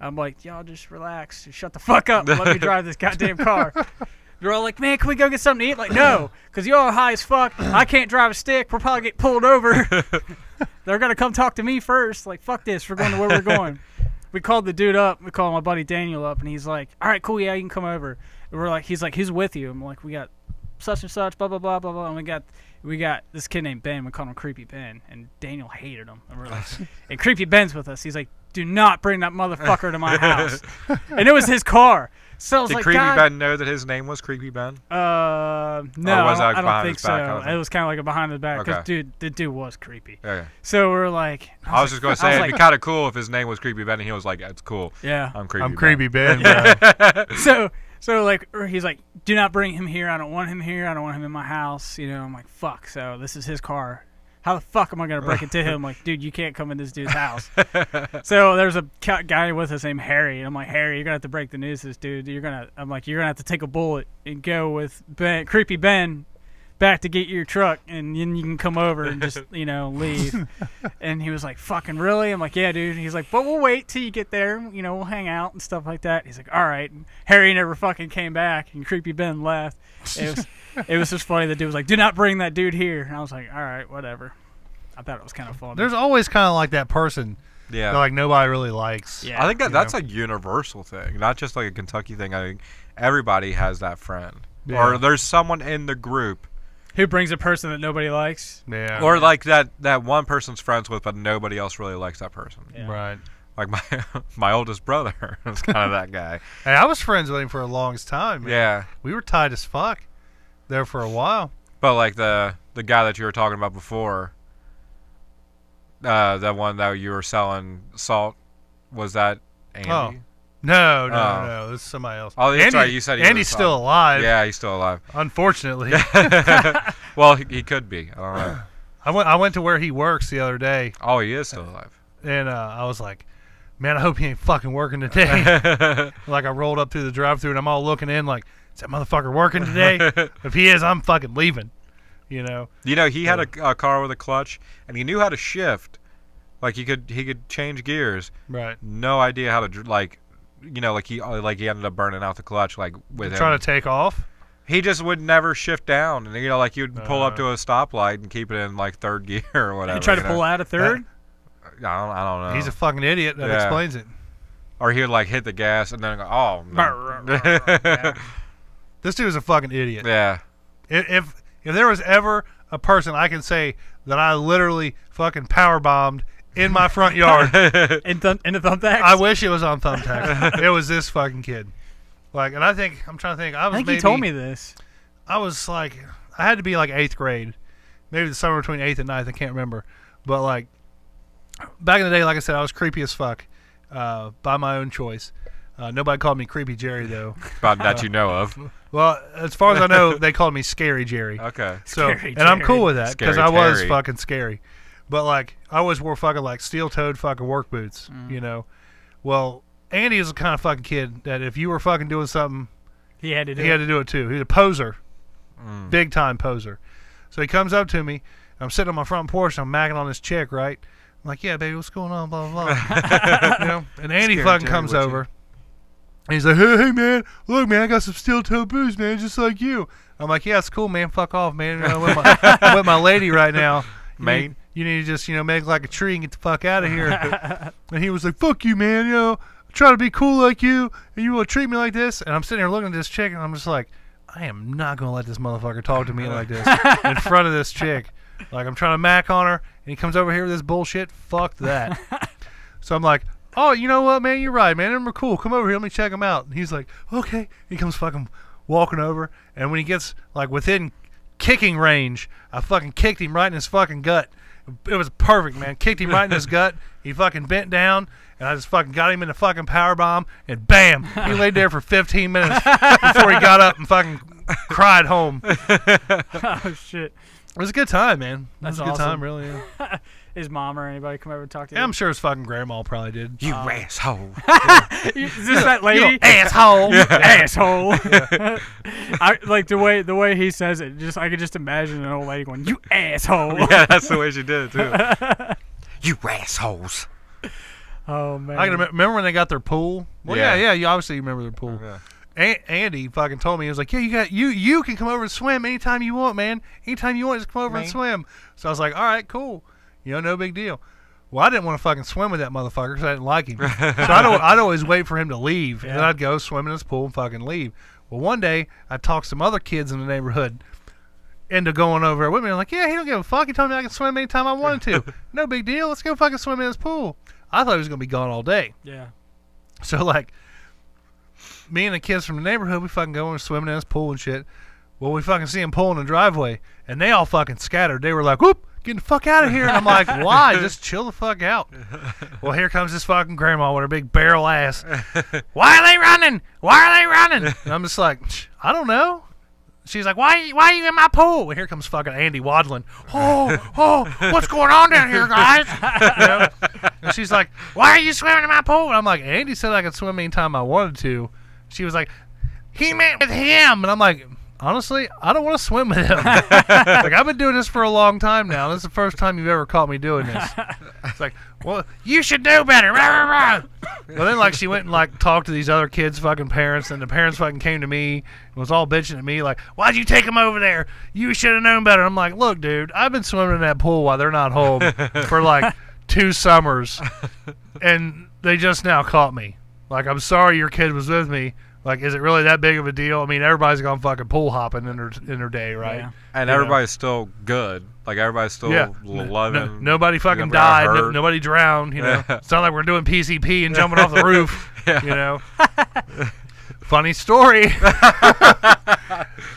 I'm like, "Y'all just relax. Just shut the fuck up. And let me drive this goddamn car." They're all like, "Man, can we go get something to eat?" Like, no, because y'all are high as fuck. I can't drive a stick. We'll probably get pulled over. They're going to come talk to me first. Like, fuck this. We're going to where we're going. We called the dude up. We called my buddy Daniel up, and he's like, "All right, cool, yeah, you can come over." And we're like, he's like, "Who's with you?" I'm like, "We got such and such, blah, blah, blah, blah, blah." And we got this kid named Ben. We called him Creepy Ben, and Daniel hated him. And we're like, and Creepy Ben's with us. He's like, "Do not bring that motherfucker to my house." And it was his car. So I was Did like, Creepy God. Ben know that his name was Creepy Ben? No, was that I don't behind think his back so. kind of thing? It was kind of like a behind the back. Because, Okay. the dude was creepy. Okay. So we're like, I was just going to say, it'd be kind of cool if his name was Creepy Ben and he was like, "It's cool. yeah. I'm Creepy I'm Ben." Creepy Ben. Bro. So like, he's like, "Do not bring him here. I don't want him here. I don't want him in my house." You know, I'm like, "Fuck." So this is his car. How the fuck am I gonna break it to him? I'm like, "Dude, you can't come in this dude's house." So there's a guy with us named Harry, and I'm like, "Harry, you're gonna have to break the news to this dude. You're gonna have to take a bullet and go with Creepy Ben back to get your truck, and then you can come over and just leave." And he was like, "Fucking really?" I'm like, "Yeah, dude." And he's like, "But we'll wait till you get there. We'll hang out and stuff like that." He's like, "All right." And Harry never fucking came back, and Creepy Ben left. It was just funny. The dude was like, "Do not bring that dude here." And I was like, "All right, whatever." I thought it was kind of funny. There's always kind of like that person Yeah. that like nobody really likes. Yeah. I think that's a universal thing, not just like a Kentucky thing. I think everybody has that friend. Yeah. Or there's someone in the group. Who brings a person that nobody likes? Yeah. Or like that one person's friends with, but nobody else really likes that person. Yeah. Right. Like my oldest brother was kind of that guy. Hey, I was friends with him for a longest time. Man. Yeah. We were tight as fuck there for a while. But like the guy that you were talking about before, the one that you were selling salt, was that Andy? Oh. No. This is somebody else. Oh, that's Andy, right. You said Andy's still alive. Yeah, he's still alive. Unfortunately. Well, he could be. I don't know. I went to where he works the other day, Oh, he is still alive. and I was like, "Man, I hope he ain't fucking working today." Like I rolled up through the drive-thru, and I'm all looking in like, is that motherfucker working today? If he is, I'm fucking leaving. You know. He had a car with a clutch, and he knew how to shift. Like he could change gears. Right. No idea how to like he ended up burning out the clutch with him. Trying to take off. He just would never shift down, and like you'd pull up to a stoplight and keep it in like third gear or whatever. You try to pull out of third? I don't know. He's a fucking idiot. That explains it. Or he'd like hit the gas and then go, oh. No. This dude is a fucking idiot. Yeah. If there was ever a person I can say that I literally fucking power bombed in my front yard in the thumbtacks, I wish it was on thumbtacks. It was this fucking kid. Like, and I'm trying to think. I think he told me this. I was like, I had to be like 8th grade, maybe the summer between 8th and 9th. I can't remember, but like back in the day, like I said, I was creepy as fuck by my own choice. Nobody called me Creepy Jerry though. That you know of. Well, as far as I know, they called me Scary Jerry. Okay. So, Scary and I'm cool with that because I was Terry. fucking scary. But like, I always wore fucking like steel-toed fucking work boots. You know. Well, Andy is the kind of fucking kid that if you were fucking doing something, he had to do it too. He's a poser, big time poser. So he comes up to me. I'm sitting on my front porch. And I'm macking on this chick, right? I'm like, yeah, baby, what's going on? Blah blah blah. You know. And Andy Scary fucking Jerry, comes over. And he's like, hey man, look man, I got some steel-toed boots, man, just like you. I'm like, yeah, it's cool, man. Fuck off, man. I'm with my lady right now. Man. You need to just, make like a tree and get the fuck out of here. And he was like, fuck you, man. I try to be cool like you, and you want to treat me like this. And I'm sitting here looking at this chick, and I'm just like, I am not going to let this motherfucker talk to me like this in front of this chick. Like, I'm trying to mac on her, and he comes over here with this bullshit. Fuck that. So I'm like, oh, you know what, man? You're right, man. Them are cool. Come over here. Let me check them out. And he's like, okay. He comes fucking walking over, and when he gets, like, within kicking range, I fucking kicked him right in his fucking gut. It was perfect, man. Kicked him right in his gut. He fucking bent down, and I just fucking got him in a fucking power bomb, and bam, he laid there for 15 minutes before he got up and fucking cried home. Oh shit! It was a good time, man. That's it was a good awesome. time, really. Yeah. His mom or anybody come over and talk to you? Yeah, I'm sure his fucking grandma probably did. You asshole. Is this that lady? You asshole. Asshole. I like the way he says it. I could just imagine an old lady going, "You asshole." Yeah, that's the way she did it too. You assholes. Oh man. I can remember when they got their pool. Well, yeah. You obviously remember their pool. Yeah. Andy fucking told me, he was like, yeah, you can come over and swim anytime you want, man. Anytime you want, just come over and swim. So I was like, all right, cool. No big deal. Well, I didn't want to fucking swim with that motherfucker because I didn't like him. So I'd always wait for him to leave, and then I'd go swim in his pool and fucking leave. Well, one day, I talked some other kids in the neighborhood into going over there with me. I'm like, yeah, he don't give a fuck. He told me I could swim anytime I wanted to. No big deal. Let's go fucking swim in his pool. I thought he was going to be gone all day. Yeah. So, like, me and the kids from the neighborhood, we fucking go and swimming in his pool and shit. Well, we fucking see him pulling the driveway, and they all fucking scattered. They were like, whoop, get the fuck out of here. And I'm like, why? Just chill the fuck out. Well, here comes this fucking grandma with her big barrel ass. Why are they running? Why are they running? And I'm just like, I don't know. She's like, why are you in my pool? And here comes fucking Andy waddling. Oh, what's going on down here, guys? And she's like, why are you swimming in my pool? And I'm like, Andy said I could swim anytime I wanted to. She was like, he meant with him. And I'm like, honestly, I don't want to swim with him. Like, I've been doing this for a long time now. This is the first time you've ever caught me doing this. It's like, well, you should do better. Well, then, like, she went and, like, talked to these other kids' fucking parents, and the parents fucking came to me and was all bitching at me, like, why'd you take them over there? You should have known better. I'm like, look, dude, I've been swimming in that pool while they're not home for, like, 2 summers, and they just now caught me. Like, I'm sorry your kid was with me. Like, is it really that big of a deal? I mean, everybody's gone fucking pool hopping in their day, right? Yeah. And everybody's still good. Like, everybody's still loving. Nobody fucking died. Nobody drowned, It's not like we're doing PCP and jumping off the roof, Funny story.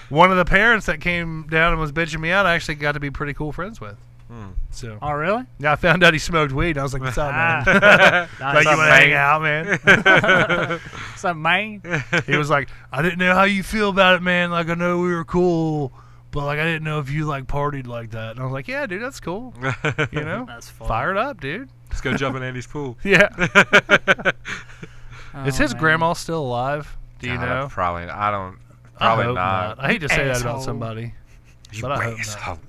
One of the parents that came down and was bitching me out, I actually got to be pretty cool friends with. So. Oh, really? Yeah, I found out he smoked weed. I was like, what's up, man? Like, you want to hang out, man? What's up, man? He was like, I didn't know how you feel about it, man. Like, I know we were cool, but, like, I didn't know if you, like, partied like that. And I was like, yeah, dude, that's cool. That's fun. Fired up, dude. Let's go jump in Andy's pool. Yeah. Oh, Is his man. grandma still alive? Do you know? Probably. I don't. Probably I hope not. I hate to say that Asshole. about somebody. You But I hope asshole.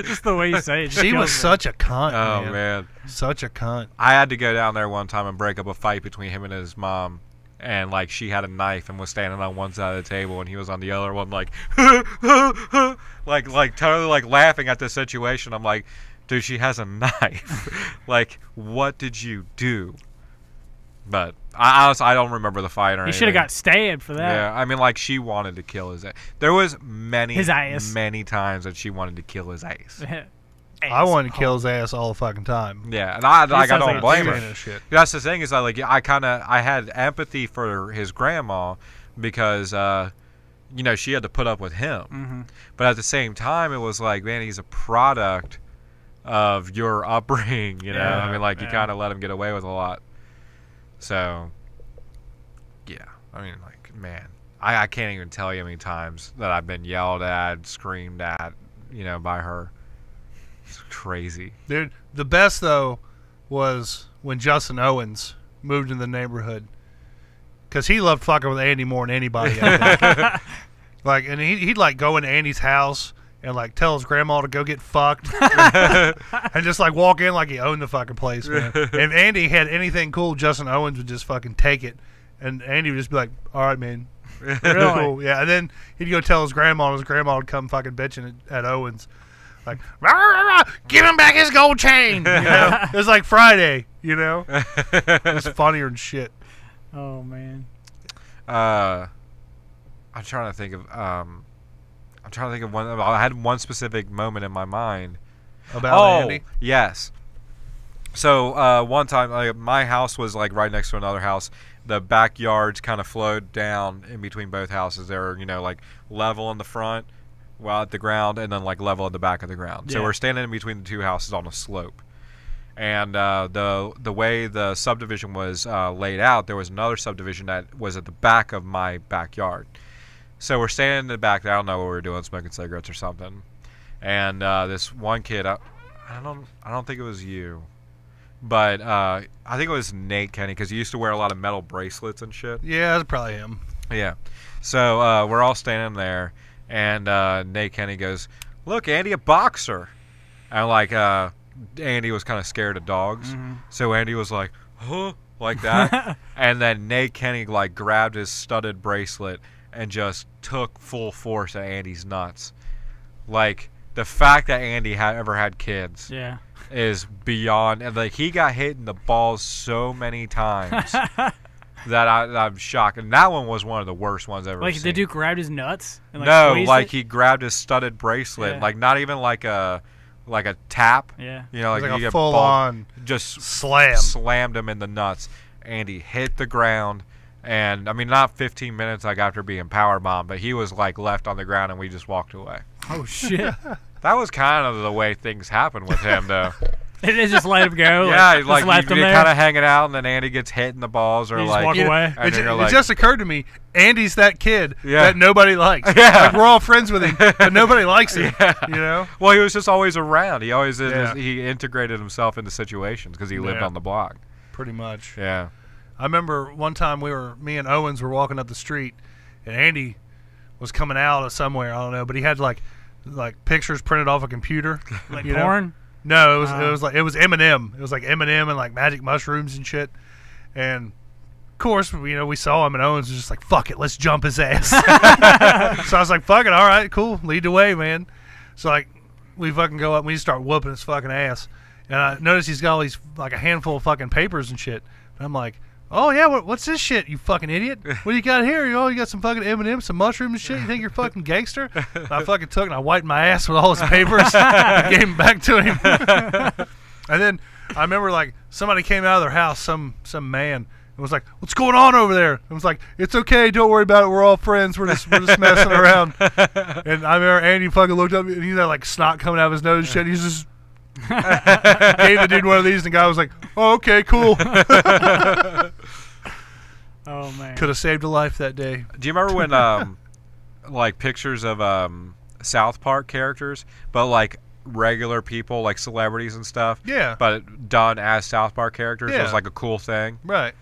Just the way you say it. She was such a cunt, Oh, man. man. Such a cunt. I had to go down there one time and break up a fight between him and his mom. And, like, she had a knife and was standing on one side of the table, and he was on the other one, like, like totally, like, laughing at the situation. I'm like, dude, she has a knife. Like, what did you do? But I honestly, I don't remember the fight or anything. He should have got stabbed for that. Yeah, I mean, like, she wanted to kill his ass. There was His ass. many times that she wanted to kill his ass. I wanted to kill his ass all the fucking time. Yeah, and I sounds don't like a blame douche. her. Shit. That's the thing is, I had empathy for his grandma because, you know, she had to put up with him. Mm-hmm. But at the same time, it was like, man, he's a product of your upbringing, you know? Yeah, I mean, like, you yeah. kind of let him get away with a lot. So, yeah. I mean, like, man, I can't even tell you how many times that I've been yelled at, screamed at, you know, by her. It's crazy. Dude, the best, though, was when Justin Owens moved in the neighborhood. Because he loved fucking with Andy more than anybody. I think. Like, and he'd, like, go into Andy's house and, like, tell his grandma to go get fucked. And just, like, walk in like he owned the fucking place, man. If Andy had anything cool, Justin Owens would just fucking take it. And Andy would just be like, all right, man. Really? Cool. Yeah, and then he'd go tell his grandma, and his grandma would come fucking bitching at Owens. Like, rah, rah, rah, give him back his gold chain. You know? It was like Friday, you know? It was funnier than shit. Oh man. I'm trying to think of one. I had one specific moment in my mind About Andy. Yes. So one time, like, my house was like right next to another house. The backyards kind of flowed down in between both houses. They were, you know, like level in the front, well at the ground, and then like level at the back of the ground. So Yeah. we're standing in between the two houses on a slope. And the way the subdivision was laid out, there was another subdivision that was at the back of my backyard. So we're standing in the back. I don't know what we were doing, smoking cigarettes or something. And this one kid, I don't think it was you, but I think it was Nate Kenny, because he used to wear a lot of metal bracelets and shit. Yeah, that's probably him. Yeah. So we're all standing there, and Nate Kenny goes, "Look, Andy, a boxer." And like Andy was kind of scared of dogs, so Andy was like, "Huh," like that. And then Nate Kenny like grabbed his studded bracelet and just took full force at Andy's nuts. Like, the fact that Andy ever had kids Yeah. is beyond. And like, he got hit in the balls so many times that I'm shocked. And that one was one of the worst ones I've ever Like seen. the dude grabbed his nuts and like No, squeezed like it? he grabbed his studded bracelet, Yeah. like not even like a tap. Yeah. You know, It was like like you a get full-on just slam. slammed him in the nuts. Andy hit the ground, and I mean, not 15 minutes like after being powerbombed, but he was like left on the ground, and we just walked away. Oh shit. That was kind of the way things happen with him, though. It is just let him go. Yeah, just like left him you're there. kind of hanging out, and then Andy gets hit in the balls, or You just like, walk away. and then you're It like, just occurred to me, Andy's that kid Yeah. that nobody likes. Yeah. Like, we're all friends with him, but nobody likes him. Yeah. You know? well, he was just always around. He always Yeah. he integrated himself into situations because he lived Yeah. on the block. Pretty much. Yeah. I remember one time me and Owens were walking up the street, and Andy was coming out of somewhere, I don't know, but he had like pictures printed off a computer. Like you know? porn. No, it was Eminem. It was like Eminem and like magic mushrooms and shit. And of course, you know, we saw him, and Owens was just like, "Fuck it, let's jump his ass." So I was like, "Fuck it, all right, cool, lead the way, man." So like, we fucking go up, and we start whooping his fucking ass. And I noticed he's got all these like a handful of fucking papers and shit. And I'm like, "Oh yeah, what's this shit, you fucking idiot? What do you got here? You got some fucking M&M, some mushrooms and shit. You think you're fucking gangster?" And I fucking took and I wiped my ass with all his papers and gave him back to him. And then I remember like somebody came out of their house, some man, and was like, "What's going on over there?" I was like, "It's okay, don't worry about it. We're all friends. We're just messing around." And I remember Andy fucking looked up, and he had like snot coming out of his nose and shit. He's just gave the dude one of these, and the guy was like, "Oh, okay, cool." Oh man. Could have saved a life that day. Do you remember when like pictures of South Park characters, but like regular people, like celebrities and stuff, Yeah. but done as South Park characters Yeah. was like a cool thing? Right.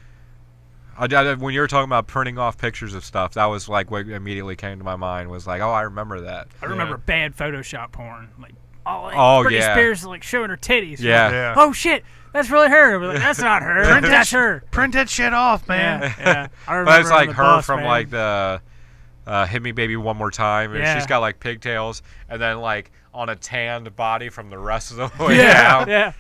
When you were talking about printing off pictures of stuff, that was like what immediately came to my mind. Was like, oh, I remember that. I remember bad Photoshop porn. Like, Britney Spears like showing her titties. Yeah. Like, oh shit, that's really her. We're like, that's not her. That's her. Print that shit off, man. Yeah. I remember but it's like her bus, from man. like the Hit Me Baby One More Time. And she's got like pigtails, and then like on a tanned body from the rest of the way down. Yeah.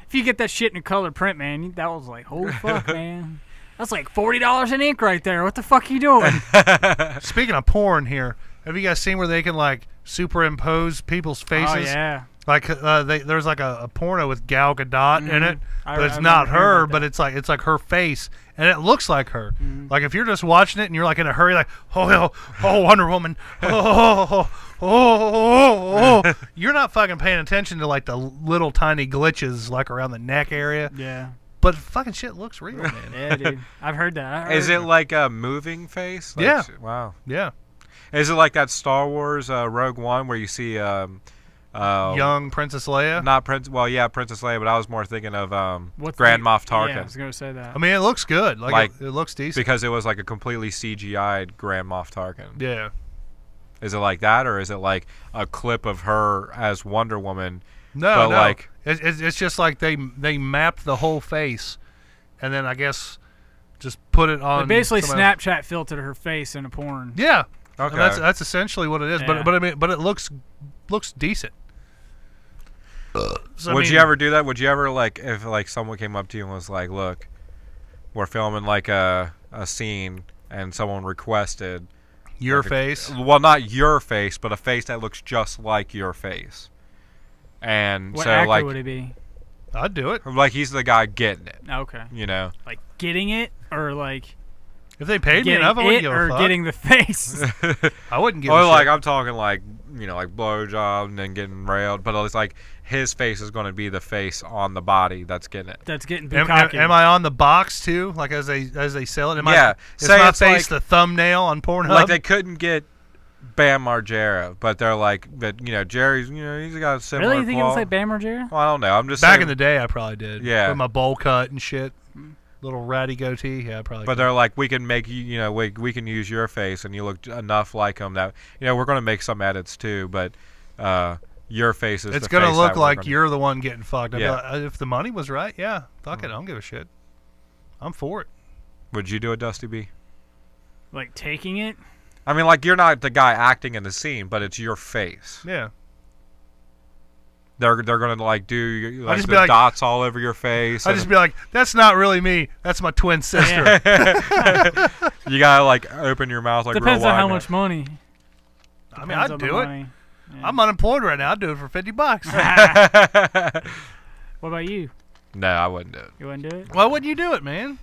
If you get that shit in a color print, man, that was like, holy fuck, man. That's like $40 in ink right there. What the fuck are you doing? Speaking of porn here, have you guys seen where they can like superimpose people's faces? Oh yeah. Like there's like a porno with Gal Gadot in it, but it's not her, but it's like her face, and it looks like her. Like if you're just watching it and you're like in a hurry, like oh Wonder Woman, you're not fucking paying attention to like the little tiny glitches like around the neck area. Yeah. But fucking shit looks real, man. Yeah, dude. I've heard that. Is it like a moving face? Like, yeah. Wow. Yeah. Is it like that Star Wars Rogue One where you see young Princess Leia? Not Princess Leia, but I was more thinking of Grand Moff Tarkin. Yeah, I was gonna say that. I mean, it looks good. Like it looks decent because it was like a completely CGI'd Grand Moff Tarkin. Yeah. Is it like that, or is it like a clip of her as Wonder Woman? No. Like it's just like they mapped the whole face, and then I guess just put it on. They basically Snapchat filtered her face in a porn. Yeah. Okay. That's essentially what it is. Yeah. But I mean, it looks decent. So, would you ever do that? Would you ever like if like someone came up to you and was like, "Look, we're filming like a scene," and someone requested your like face? Well, not your face, but a face that looks just like your face. And what so actor like would it be? I'd do it. Like he's the guy getting it. Okay. You know, like getting it or like. If they paid me enough, I wouldn't give a fuck. Getting the face. I wouldn't give a shit. Like I'm talking like, you know, like blowjob and then getting railed, but it's like his face is going to be the face on the body that's getting it. That's getting bukkake. Am I on the box too? Like as they sell it? Is say my it's face like, the thumbnail on Pornhub? Like they couldn't get Bam Margera, but they're like, but you know, Jerry's, you know, he's got a similar. Really, you think it'll say Bam Margera? Well, I don't know. I'm just back saying, in the day, I probably did. Yeah, with my bowl cut and shit. Little ratty goatee, yeah, probably. But they're like, we can make you, you know, we can use your face, and you look enough like him that, you know, we're going to make some edits too, but your face is. It's going to look like you're the one getting fucked. Yeah. Like, if the money was right, yeah, fuck it, I don't give a shit. I'm for it. Would you do a Dusty B? Like taking it? I mean, like you're not the guy acting in the scene, but it's your face. Yeah. They're gonna like do like the dots all over your face. I just be like, that's not really me. That's my twin sister. You gotta like open your mouth like. Depends real on wide how much money. I mean, I'd do it. Yeah. I'm unemployed right now. I'd do it for $50. What about you? No, I wouldn't do it. You wouldn't do it? Why wouldn't you do it, man?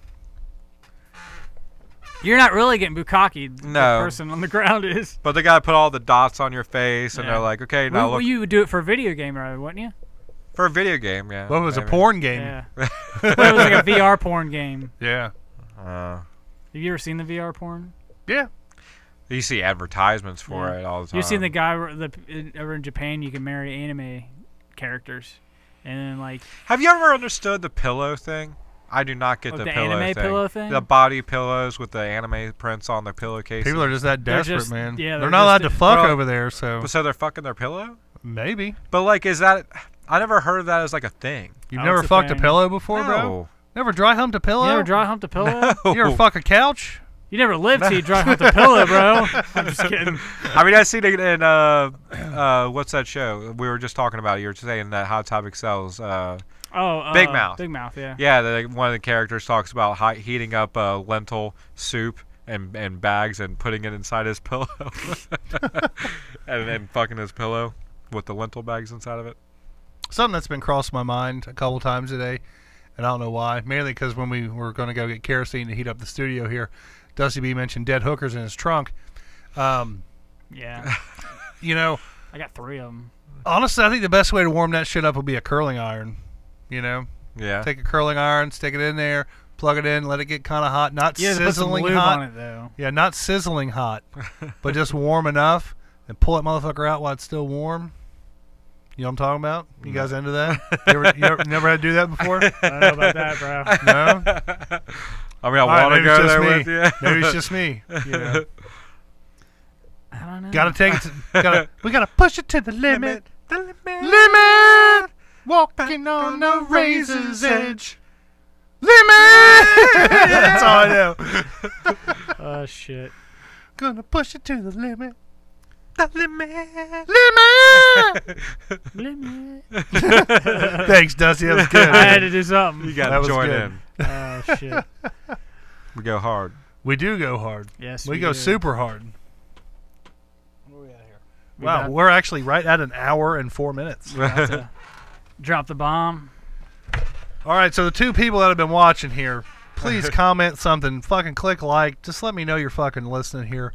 You're not really getting bukkake. No. The person on the ground is. But they gotta put all the dots on your face, and they're like, okay, now look. You would do it for a video game, right? Wouldn't you? For a video game, yeah. Well, it was a porn game. Yeah. Well, it was like a VR porn game. Yeah. Have you ever seen the VR porn? Yeah. You see advertisements for it all the time. You've seen the guy over in Japan. You can marry anime characters, and then like. Have you ever understood the pillow thing? I do not get the pillow thing. The body pillows with the anime prints on their pillowcase. People are just that desperate, man. Yeah, they're not allowed to fuck over there, so. So they're fucking their pillow? Maybe. But like, is that? I never heard of that as like a thing. You've never fucked a pillow before, bro? Never dry humped a pillow? You never dry humped a pillow? No. You ever fuck a couch? You never lived till you dry humped a pillow, bro. I'm just kidding. I mean, I seen it in what's that show we were just talking about? You were saying that Hot Topic sells. Big Mouth. Big Mouth, yeah. Yeah, one of the characters talks about heating up lentil soup and bags and putting it inside his pillow, and then fucking his pillow with the lentil bags inside of it. Something that's been crossed my mind a couple times today, and I don't know why. Mainly because when we were going to go get kerosene to heat up the studio here, Dusty B mentioned dead hookers in his trunk. Yeah. You know, I got 3 of them. Honestly, I think the best way to warm that shit up would be a curling iron. You know? Yeah. Take a curling iron, stick it in there, plug it in, let it get kind of hot. Not sizzling put some lube hot. on it, though. Yeah, not sizzling hot, but just warm enough, and pull that motherfucker out while it's still warm. You know what I'm talking about? You guys into that? You never had to do that before? I don't know about that, bro. No? I mean, I want to go there with you. Maybe it's just me. You know. I don't know. Gotta take it. We gotta push it to the limit. The limit. Walking on the razor's edge. Limit. That's all I know. Oh shit. Gonna push it to the limit. The limit. Limit. Thanks, Dusty. That was good. I had to do something. You gotta join in. Oh shit. We go hard. We do go hard. Yes, we go do. super hard. Where are we at here? Wow, we're actually right at an hour and 4 minutes. Drop the bomb. All right, so the two people that have been watching here, please comment something. Fucking click like. Just let me know you're fucking listening here.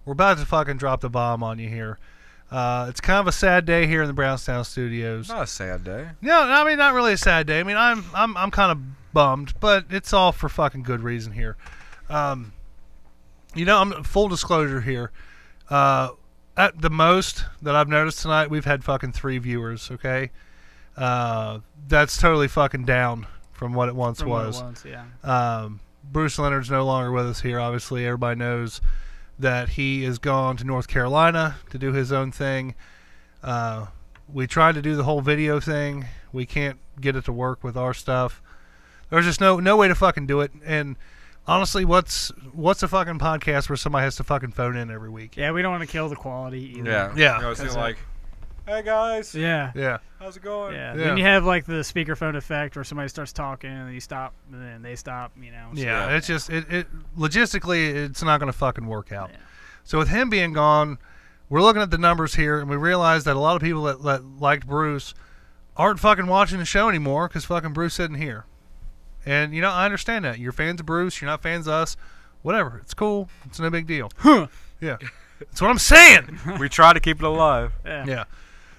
We're about to fucking drop the bomb on you here. It's kind of a sad day here in the Brownstown studios. Not a sad day. No, I mean not really a sad day. I mean I'm kind of bummed, but it's all for fucking good reason here. You know, I'm full disclosure here. At the most that I've noticed tonight, we've had fucking 3 viewers. Okay, that's totally fucking down from what it once was. Bruce Leonard's no longer with us here. Obviously, everybody knows that he is gone to North Carolina to do his own thing. We tried to do the whole video thing. We can't get it to work with our stuff. There's just no way to fucking do it. And honestly, what's a fucking podcast where somebody has to fucking phone in every week? Yeah, we don't want to kill the quality either. Yeah. Yeah. You know, it's like, hey guys. Yeah. How's it going? Yeah. Then you have like the speakerphone effect where somebody starts talking and you stop and then they stop, you know. So Yeah, it's just it logistically it's not going to fucking work out. Yeah. So with him being gone, we're looking at the numbers here and we realize that a lot of people that liked Bruce aren't fucking watching the show anymore because fucking Bruce isn't here. And you know, I understand that. You're fans of Bruce, you're not fans of us. Whatever. It's cool. It's no big deal. Huh. Yeah. That's what I'm saying. We try to keep it alive. Yeah.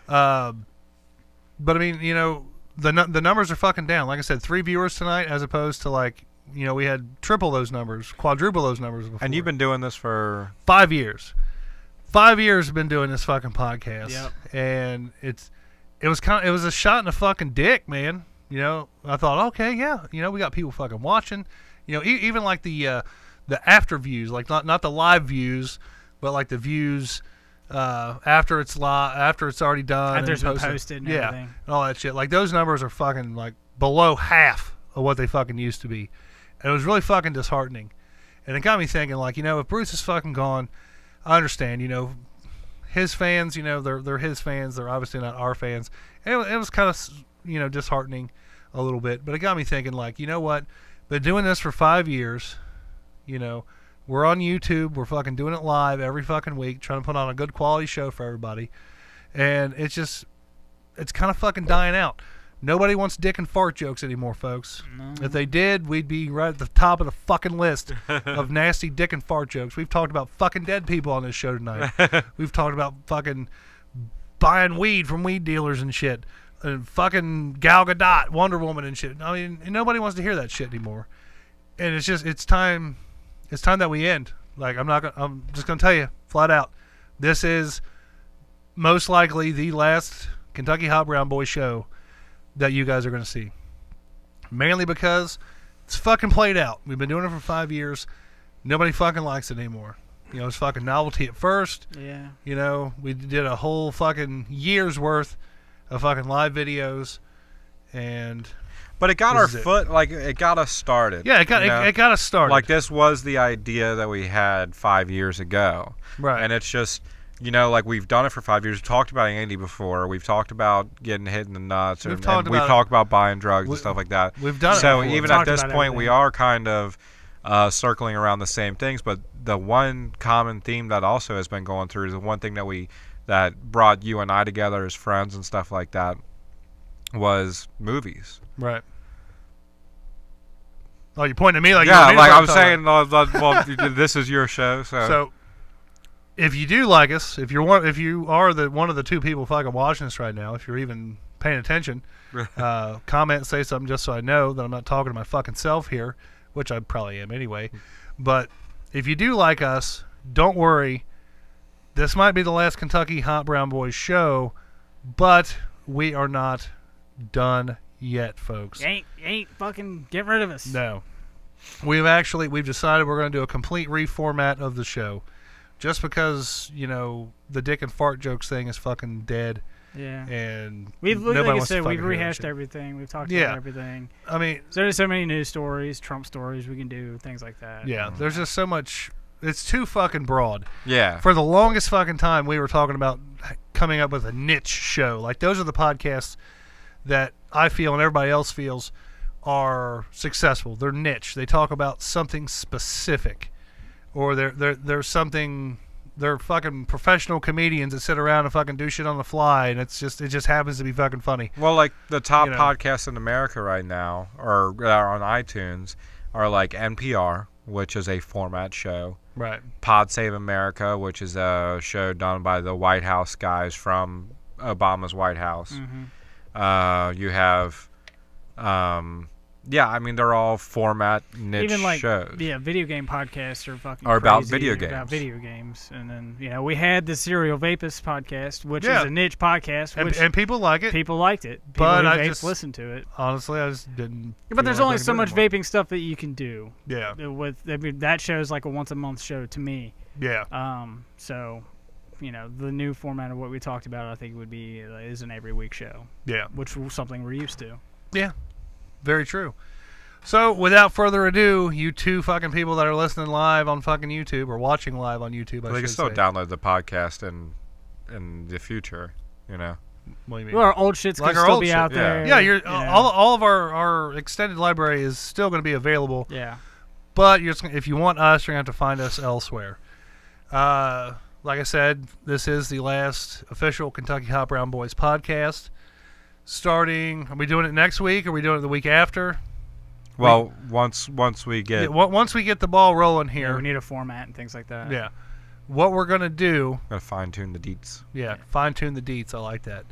But I mean, you know, the numbers are fucking down. Like I said, 3 viewers tonight, as opposed to like, you know, we had triple those numbers, quadruple those numbers before. And you've been doing this for 5 years. 5 years have been doing this fucking podcast. Yep. And it was a shot in the fucking dick, man. You know, I thought, okay, yeah, you know, we got people fucking watching. You know, even like the after views, like not the live views, but like the views after it's already done, after it's been posted and everything. And all that shit. Like those numbers are fucking like below half of what they fucking used to be, and it was really fucking disheartening. And it got me thinking, like, you know, if Bruce is fucking gone, I understand. You know, his fans, you know, they're his fans. They're obviously not our fans. And it was kind of, you know, disheartening a little bit, but it got me thinking, like, you know what? Been doing this for 5 years. You know, we're on YouTube. We're fucking doing it live every fucking week, trying to put on a good quality show for everybody. And it's kind of fucking dying out. Nobody wants dick and fart jokes anymore, folks. No. If they did, we'd be right at the top of the fucking list of nasty dick and fart jokes. We've talked about fucking dead people on this show tonight. We've talked about fucking buying weed from weed dealers and shit. And fucking Gal Gadot, Wonder Woman and shit. I mean, nobody wants to hear that shit anymore. And it's time that we end. Like, I'm just gonna tell you flat out, this is most likely the last Kentucky Hot Brown Boy show that you guys are gonna see. Mainly because it's fucking played out. We've been doing it for 5 years. Nobody fucking likes it anymore. You know, it's fucking novelty at first. Yeah. You know, we did a whole fucking year's worth of fucking live videos, but it got our foot, like, it got us started. Yeah, it got us started. Like, this was the idea that we had 5 years ago. Right. And it's just, you know, like, we've done it for 5 years. We've talked about Andy before. We've talked about getting hit in the nuts. We've talked about buying drugs and stuff like that. We've done it so before. Even at this point, we are kind of circling around the same things. But the one common theme that also has been going through is the one thing that brought you and I together as friends and stuff like that was movies. Right. Oh, you're pointing at me like yeah, like I'm saying. Well, this is your show, so if you do like us, if you are one of the 2 people fucking watching us right now, if you're even paying attention, comment and say something just so I know that I'm not talking to my fucking self here, which I probably am anyway. But if you do like us, don't worry. This might be the last Kentucky Hot Brown Boys show, but we are not done yet, folks. You ain't fucking get rid of us. No. we've decided we're going to do a complete reformat of the show, just because the dick and fart jokes thing is fucking dead. Yeah, and we've like I said, we've rehashed everything. We've talked about everything. I mean, there's so many news stories, Trump stories we can do, things like that. Yeah, there's just so much. It's too fucking broad. Yeah. For the longest fucking time, we were talking about coming up with a niche show. Like, those are the podcasts that I feel and everybody else feels are successful. They're niche. They talk about something specific, or they're something. They're fucking professional comedians that sit around and fucking do shit on the fly, and it just happens to be fucking funny. Well, like the top podcasts in America right now, or are on iTunes, are like NPR, which is a format show. Right. Pod Save America, which is a show done by the White House guys from Obama's White House. Mm-hmm. You have, I mean, they're all format niche even like, shows. Yeah, video game podcasts are fucking or about crazy video games. About video games, and then we had the Serial Vapus podcast, which is a niche podcast, and people like it. People liked it. People but who I vape just listened to it. Honestly, I just didn't. But there's only so much vaping stuff that you can do. Yeah. That show's like a once a month show to me. Yeah. So, the new format of what we talked about, I think is an every week show. Yeah. Which is something we're used to. Yeah. Very true. So, without further ado, you two fucking people that are listening live on fucking YouTube, or watching live on YouTube, they can still download the podcast in the future, What do you mean? Well, our old shit's like going to still be out there. Yeah, all of our extended library is still going to be available. Yeah. But if you want us, you're going to have to find us elsewhere. Like I said, this is the last official Kentucky Hot Brown Boys podcast. Are we doing it next week, or are we doing it the week after? Well, once we get the ball rolling here, we need a format and things like that. Yeah, what we're gonna do? Gotta fine tune the deets. Yeah, fine tune the deets. I like that.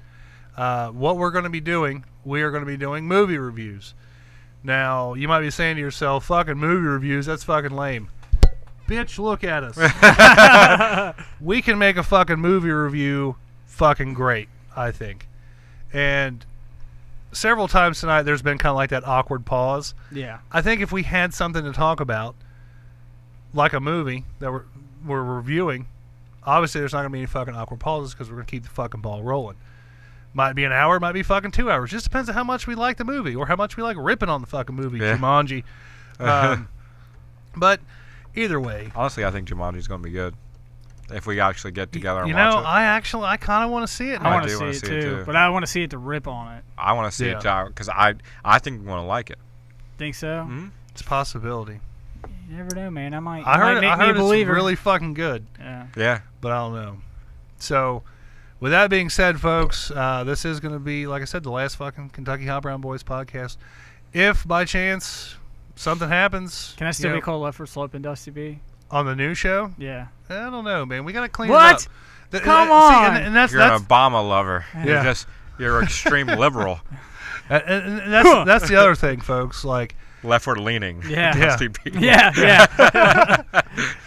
What we're gonna be doing? We are gonna be doing movie reviews. Now, you might be saying to yourself, "Fucking movie reviews? That's fucking lame." Bitch, look at us. We can make a fucking movie review fucking great, I think. And several times tonight, there's been kind of like that awkward pause. Yeah. I think if we had something to talk about, like a movie that we're reviewing, obviously there's not going to be any fucking awkward pauses because we're going to keep the fucking ball rolling. Might be an hour, might be fucking 2 hours. Just depends on how much we like the movie or how much we like ripping on the fucking movie, Jumanji. But either way. Honestly, I think Jumanji's going to be good. If we actually get together and watch it. I kind of want to see it. I want to see it too, but I want to see it to rip on it. I want to see it because I think we want to like it. Think so? Mm-hmm. It's a possibility. You never know, man. I heard it's really fucking good. Yeah. But I don't know. So, with that being said, folks, this is going to be, like I said, the last fucking Kentucky Hot Brown Boys podcast. If by chance something happens, can I still be called Leffert Slope and Dusty B? On the new show? Yeah. I don't know, man. We got to clean it up. Come on. See, and that's, you're an Obama lover. Yeah. You're extreme liberal. And that's the other thing, folks. Like, leftward leaning. Yeah. Dusty B. Yeah.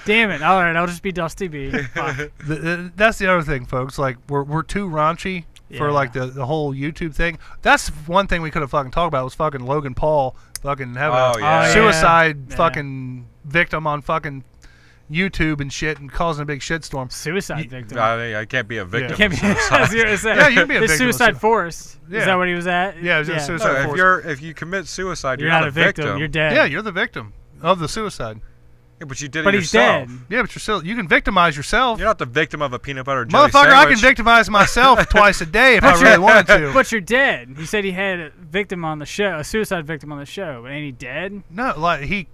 Damn it. All right, I'll just be Dusty B. That's the other thing, folks. Like, we're too raunchy for like the whole YouTube thing. That's one thing we could have fucking talked about was fucking Logan Paul fucking having a suicide fucking victim on fucking YouTube and shit and causing a big shitstorm. Suicide victim. I can't be a victim. You can't be yeah, you can be a victim. Suicide Forest. Yeah. Is that what he was at? Yeah, it was suicide forest. If you commit suicide, you're not a victim. You're dead. Yeah, you're the victim of the suicide. Yeah, but you did it yourself. He's dead. Yeah, but you can victimize yourself. You're not the victim of a peanut butter jelly Motherfucker, sandwich. I can victimize myself twice a day if I really wanted to. But you're dead. You said he had a victim on the show, a suicide victim on the show. Ain't he dead? No, like he...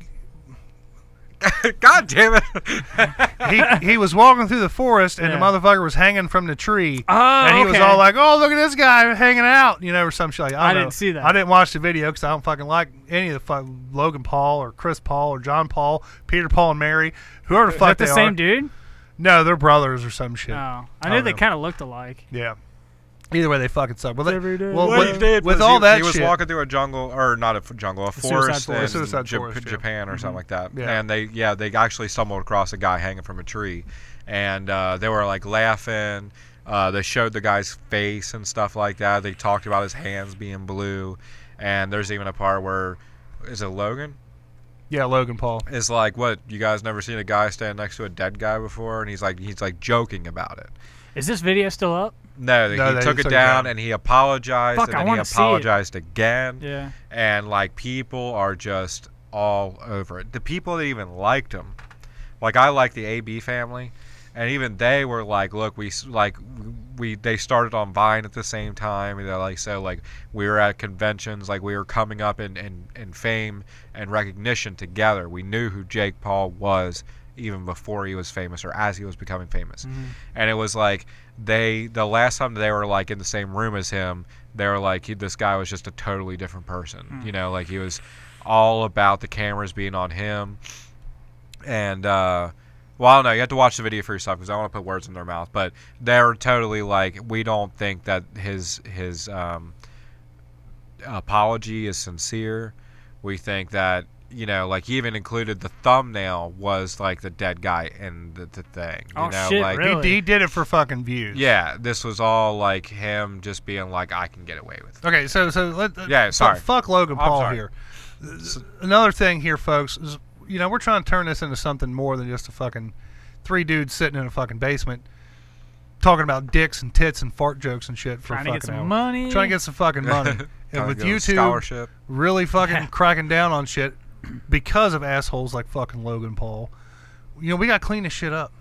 God damn it! he was walking through the forest and the motherfucker was hanging from the tree. Oh, and he was all like, "Oh, look at this guy hanging out," or some shit. Like, I didn't see that. I didn't watch the video because I don't fucking like any of the Logan Paul or Chris Paul or John Paul, Peter Paul and Mary, whoever the fuck they are. Is that the same dude? No, they're brothers or some shit. Oh, I knew they kind of looked alike. Yeah. Either way, they fucking suck. Well, what he did with was all that he was shit, walking through a jungle, or not a jungle, a forest in Japan or something like that. Yeah. And they actually stumbled across a guy hanging from a tree, and they were like laughing. They showed the guy's face and stuff like that. They talked about his hands being blue, and there's even a part where, is it Logan? Yeah, Logan Paul. Is like, what, you guys never seen a guy stand next to a dead guy before? And he's like joking about it. Is this video still up? No, he took it down and he apologized. Fuck, and then he apologized again. Yeah. And like, people are just all over it. The people that even liked him, like, I like the AB family, and even they were like, look, they started on Vine at the same time. And they're like, so like, we were at conventions, like we were coming up in fame and recognition together. We knew who Jake Paul was even before he was famous, or as he was becoming famous. And it was like, the last time they were like in the same room as him, they were like, this guy was just a totally different person. You know, like, he was all about the cameras being on him. And well, I don't know, you have to watch the video for yourself, because I don't want to put words in their mouth, but they're totally like, we don't think that his apology is sincere. We think that, you know, like, he even included the thumbnail was like the dead guy in the thing. You know, shit, like, really? He did it for fucking views. Yeah, this was all like him just being like, I can get away with it. Okay, so sorry. Fuck Logan Paul sorry. here. Another thing here, folks, is, you know, we're trying to turn this into something more than just a fucking 3 dudes sitting in a fucking basement talking about dicks and tits and fart jokes and shit for Trying to fucking get some hour. money. Trying to get some fucking money. And with YouTube scholarship, really fucking cracking down on shit because of assholes like fucking Logan Paul, you know, we got to clean this shit up.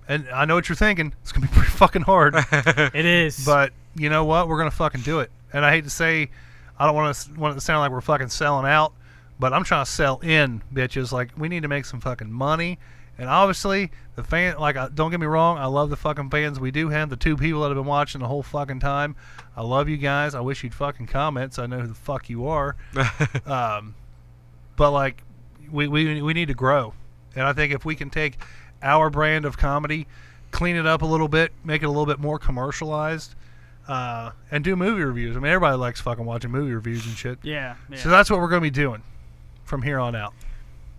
And I know what you're thinking. It's going to be pretty fucking hard. It is. But you know what? We're going to fucking do it. And I hate to say, I don't want it to sound like we're fucking selling out, but I'm trying to sell in, bitches. Like, we need to make some fucking money. And obviously, the fan, like, don't get me wrong, I love the fucking fans we do have, the 2 people that have been watching the whole fucking time. I love you guys. I wish you'd fucking comment so I know who the fuck you are. But, like, we need to grow. And I think if we can take our brand of comedy, clean it up a little bit, make it a little bit more commercialized, and do movie reviews. I mean, everybody likes fucking watching movie reviews and shit. Yeah. So that's what we're going to be doing from here on out.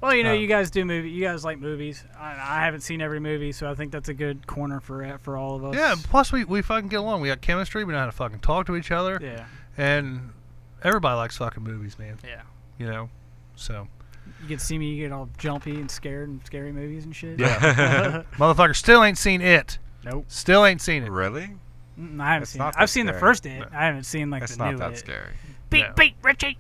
Well, you know, you guys do movie. You guys like movies. I haven't seen every movie, so I think that's a good corner for all of us. Yeah. Plus, we fucking get along. We got chemistry. We know how to fucking talk to each other. Yeah. And everybody likes fucking movies, man. Yeah. You know. So. You get to see me get all jumpy and scared and scary movies and shit. Yeah. Motherfucker still ain't seen it. Nope. Still ain't seen it. Really? I haven't seen it. I've seen the first It. I haven't seen like it's the new It. It's not that scary. Beat Richie.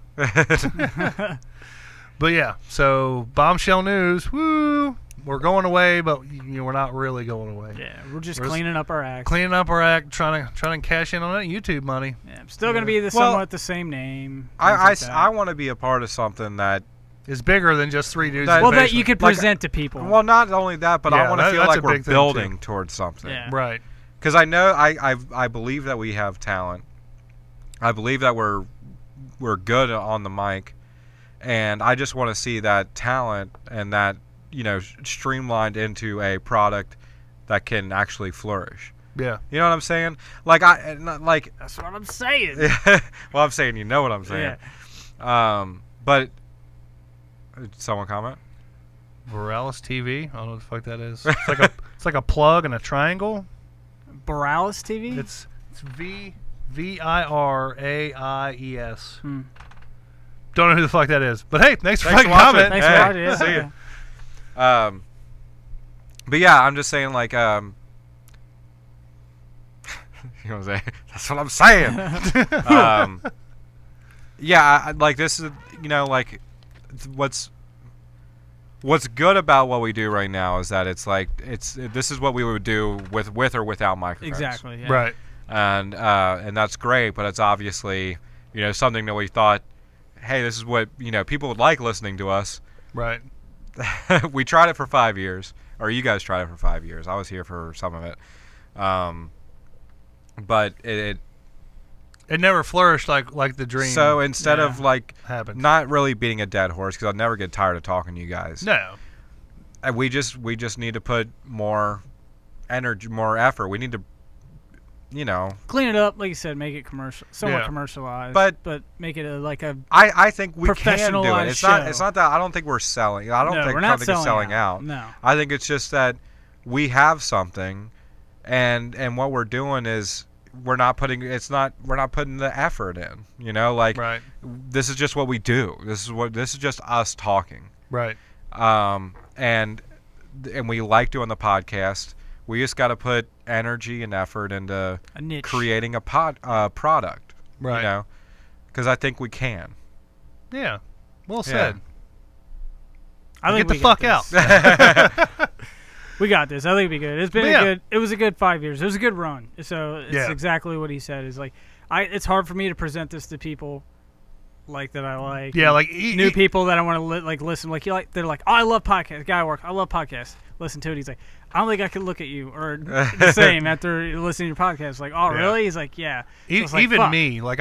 But yeah, so bombshell news. Woo! We're going away, but you know, we're not really going away. Yeah, we're just cleaning up our act. Cleaning up our act, trying to cash in on that YouTube money. Yeah, I'm still gonna be somewhat the same name. I want to be a part of something that is bigger than just 3 dudes. That you could present to people. Well, not only that, but I want to feel like we're building too. Towards something. Yeah. Right. Because I know I believe that we have talent. I believe that we're good on the mic. And I just want to see that talent and that, you know, streamlined into a product that can actually flourish. Yeah. You know what I'm saying? Like, that's what I'm saying. Well, I'm saying, you know what I'm saying. Yeah. But someone comment? Borealis TV. I don't know what the fuck that is. It's like a plug and a triangle. Borealis TV. It's Viraies. Don't know who the fuck that is. But hey, thanks for fucking commenting. Thanks for watching. Yeah. See you. But yeah, I'm just saying, like, you know what I'm saying? That's what I'm saying. Yeah, like, this is, you know, like, what's good about what we do right now is that it's like this is what we would do with or without microphones. Exactly. Yeah. Right. And that's great, but it's obviously, you know, something that we thought, hey, this is what, you know, people would like listening to us. Right. We tried it for 5 years, or you guys tried it for 5 years. I was here for some of it, but it never flourished like the dream. So instead of like happened. Not really beating a dead horse, because I'll never get tired of talking to you guys. No. We just need to put more energy, more effort. We need to, you know, clean it up, like you said, make it somewhat commercialized, but make it I think we can do it. It's show. It's not that I don't think we're selling. I don't think it's selling out. No. I think it's just that we have something, and what we're doing is we're not putting the effort in. You know, like right. This is just what we do. This is just us talking. Right. And we like doing the podcast. We just got to put energy and effort into creating a product. Right. You know, because I think we can. Yeah. Well said. I think get the fuck out. We got this. I think it'd be good. It's been it was a good 5 years. It was a good run. So it's exactly what he said. Is like it's hard for me to present this to people like that I like. Yeah, like new people that I want to listen. Like they're like, oh, I love podcasts. Guy at work, I love podcasts. Listen to it. He's like, I don't think I could look at you or the same after listening to your podcast. Like, oh, really? He's like, yeah. So even me, like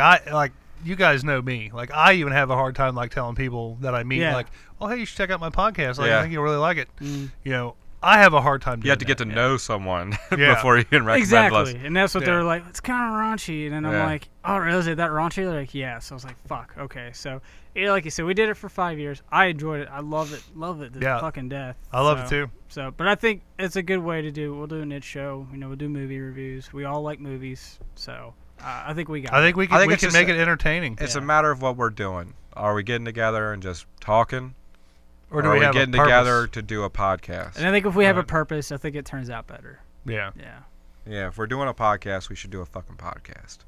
you guys know me. Like I even have a hard time like telling people that I meet, like, oh, hey, you should check out my podcast. Like, I think you'll really like it. You know, I have a hard time doing that. You have to get to know someone before you can recommend Exactly. And that's what they're like, it's kind of raunchy. And then I'm like, oh, really? Is it that raunchy? They're like, yeah. So I was like, fuck, okay. So, like you said, we did it for 5 years. I enjoyed it. I love it. Love it to fucking death. I love it too. So, but I think it's a good way to do. We'll do a niche show. You know, we'll do movie reviews. We all like movies. So, I think we got it. I think we can make it entertaining. It's a matter of what we're doing. Are we getting together and just talking? Or do we have getting together to do a podcast? And I think if we have a purpose, I think it turns out better. Yeah. Yeah. Yeah, if we're doing a podcast, we should do a fucking podcast.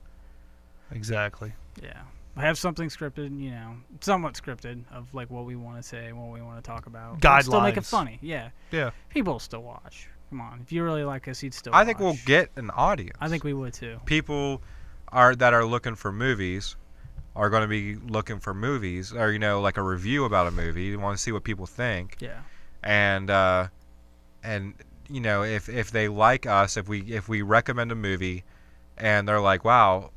Exactly. Yeah. Have something scripted, you know, somewhat scripted of like what we want to say, what we want to talk about. Guidelines. Still make it funny. Yeah. Yeah. People will still watch. Come on. If you really like us, you'd still watch. I think we'll get an audience. I think we would too. People that are looking for movies are going to be looking for movies, or you know, like a review about a movie. You want to see what people think. Yeah. And you know, if they like us, if we recommend a movie, and they're like, wow,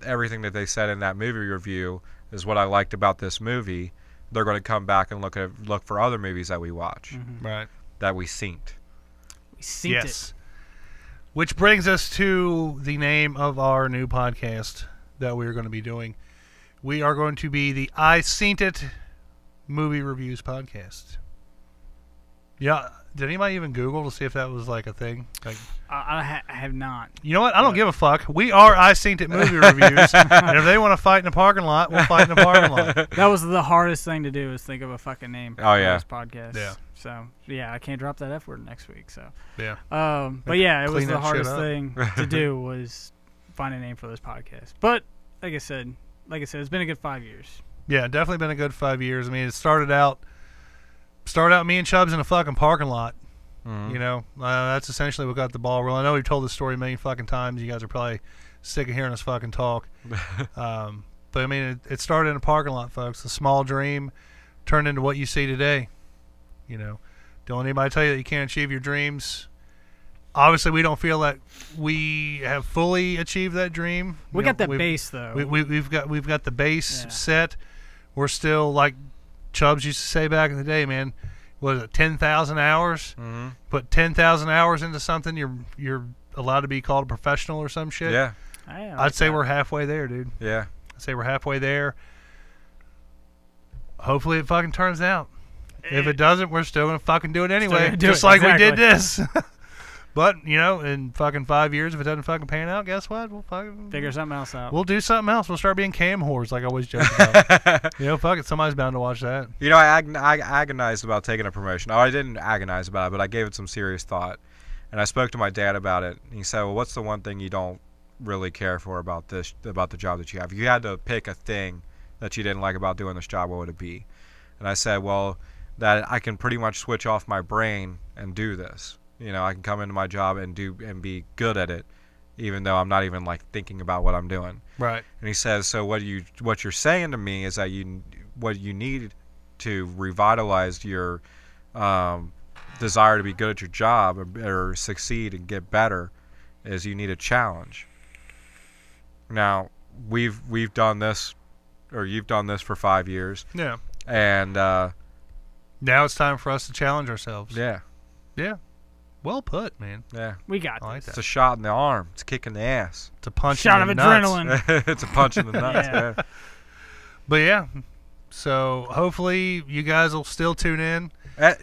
everything that they said in that movie review is what I liked about this movie, they're going to come back and look for other movies that we watch, right? That we synced. We synced it. Which brings us to the name of our new podcast that we're going to be doing. We are going to be the I Seen It Movie Reviews Podcast. Yeah, did anybody even Google to see if that was like a thing? Like, I have not. You know what? I don't give a fuck. We are I Seen It Movie Reviews, and if they want to fight in the parking lot, we'll fight in the parking lot. That was the hardest thing to do, is think of a fucking name for this podcast. Yeah. So, yeah, I can't drop that F word next week. So, yeah. But yeah, it was the hardest thing to do was find a name for this podcast. But like I said, it's been a good 5 years. Yeah, definitely been a good 5 years. I mean, it started out me and Chubbs in a fucking parking lot. You know, that's essentially what got the ball rolling. I know we've told this story a million fucking times. You guys are probably sick of hearing us fucking talk. But I mean, it started in a parking lot, folks. A small dream turned into what you see today. You know, don't let anybody tell you that you can't achieve your dreams. Obviously, we don't feel that we have fully achieved that dream. We got that base, though. We've got the base set. We're still, like Chubbs used to say back in the day, man. What is it, 10,000 hours? Put 10,000 hours into something, you're allowed to be called a professional or some shit. Yeah. I'd say we're halfway there, dude. Yeah. I'd say we're halfway there. Hopefully it fucking turns out. If it doesn't, we're still going to fucking do it anyway. Just like we did this. But, you know, in fucking 5 years, if it doesn't fucking pan out, guess what? We'll fucking figure something else out. We'll do something else. We'll start being cam whores like I always joke about. You know, fuck it. Somebody's bound to watch that. You know, I agonized about taking a promotion. Oh, I didn't agonize about it, but I gave it some serious thought. And I spoke to my dad about it. And he said, well, what's the one thing you don't really care for about the job that you have? If you had to pick a thing that you didn't like about doing this job, what would it be? And I said, well, that I can pretty much switch off my brain and do this. You know, I can come into my job and be good at it, even though I'm not even like thinking about what I'm doing. Right. And he says, so what you're saying to me is that what you need to revitalize your desire to be good at your job or succeed and get better is you need a challenge. Now we've done this, or you've done this for 5 years. Yeah. And now it's time for us to challenge ourselves. Yeah. Yeah. Well put, man. Yeah. We got this. Like that. It's a shot in the arm. It's a kick in the ass. It's a punch shot in the of nuts. adrenaline. It's a punch in the nuts. Yeah. But yeah, so hopefully you guys will still tune in.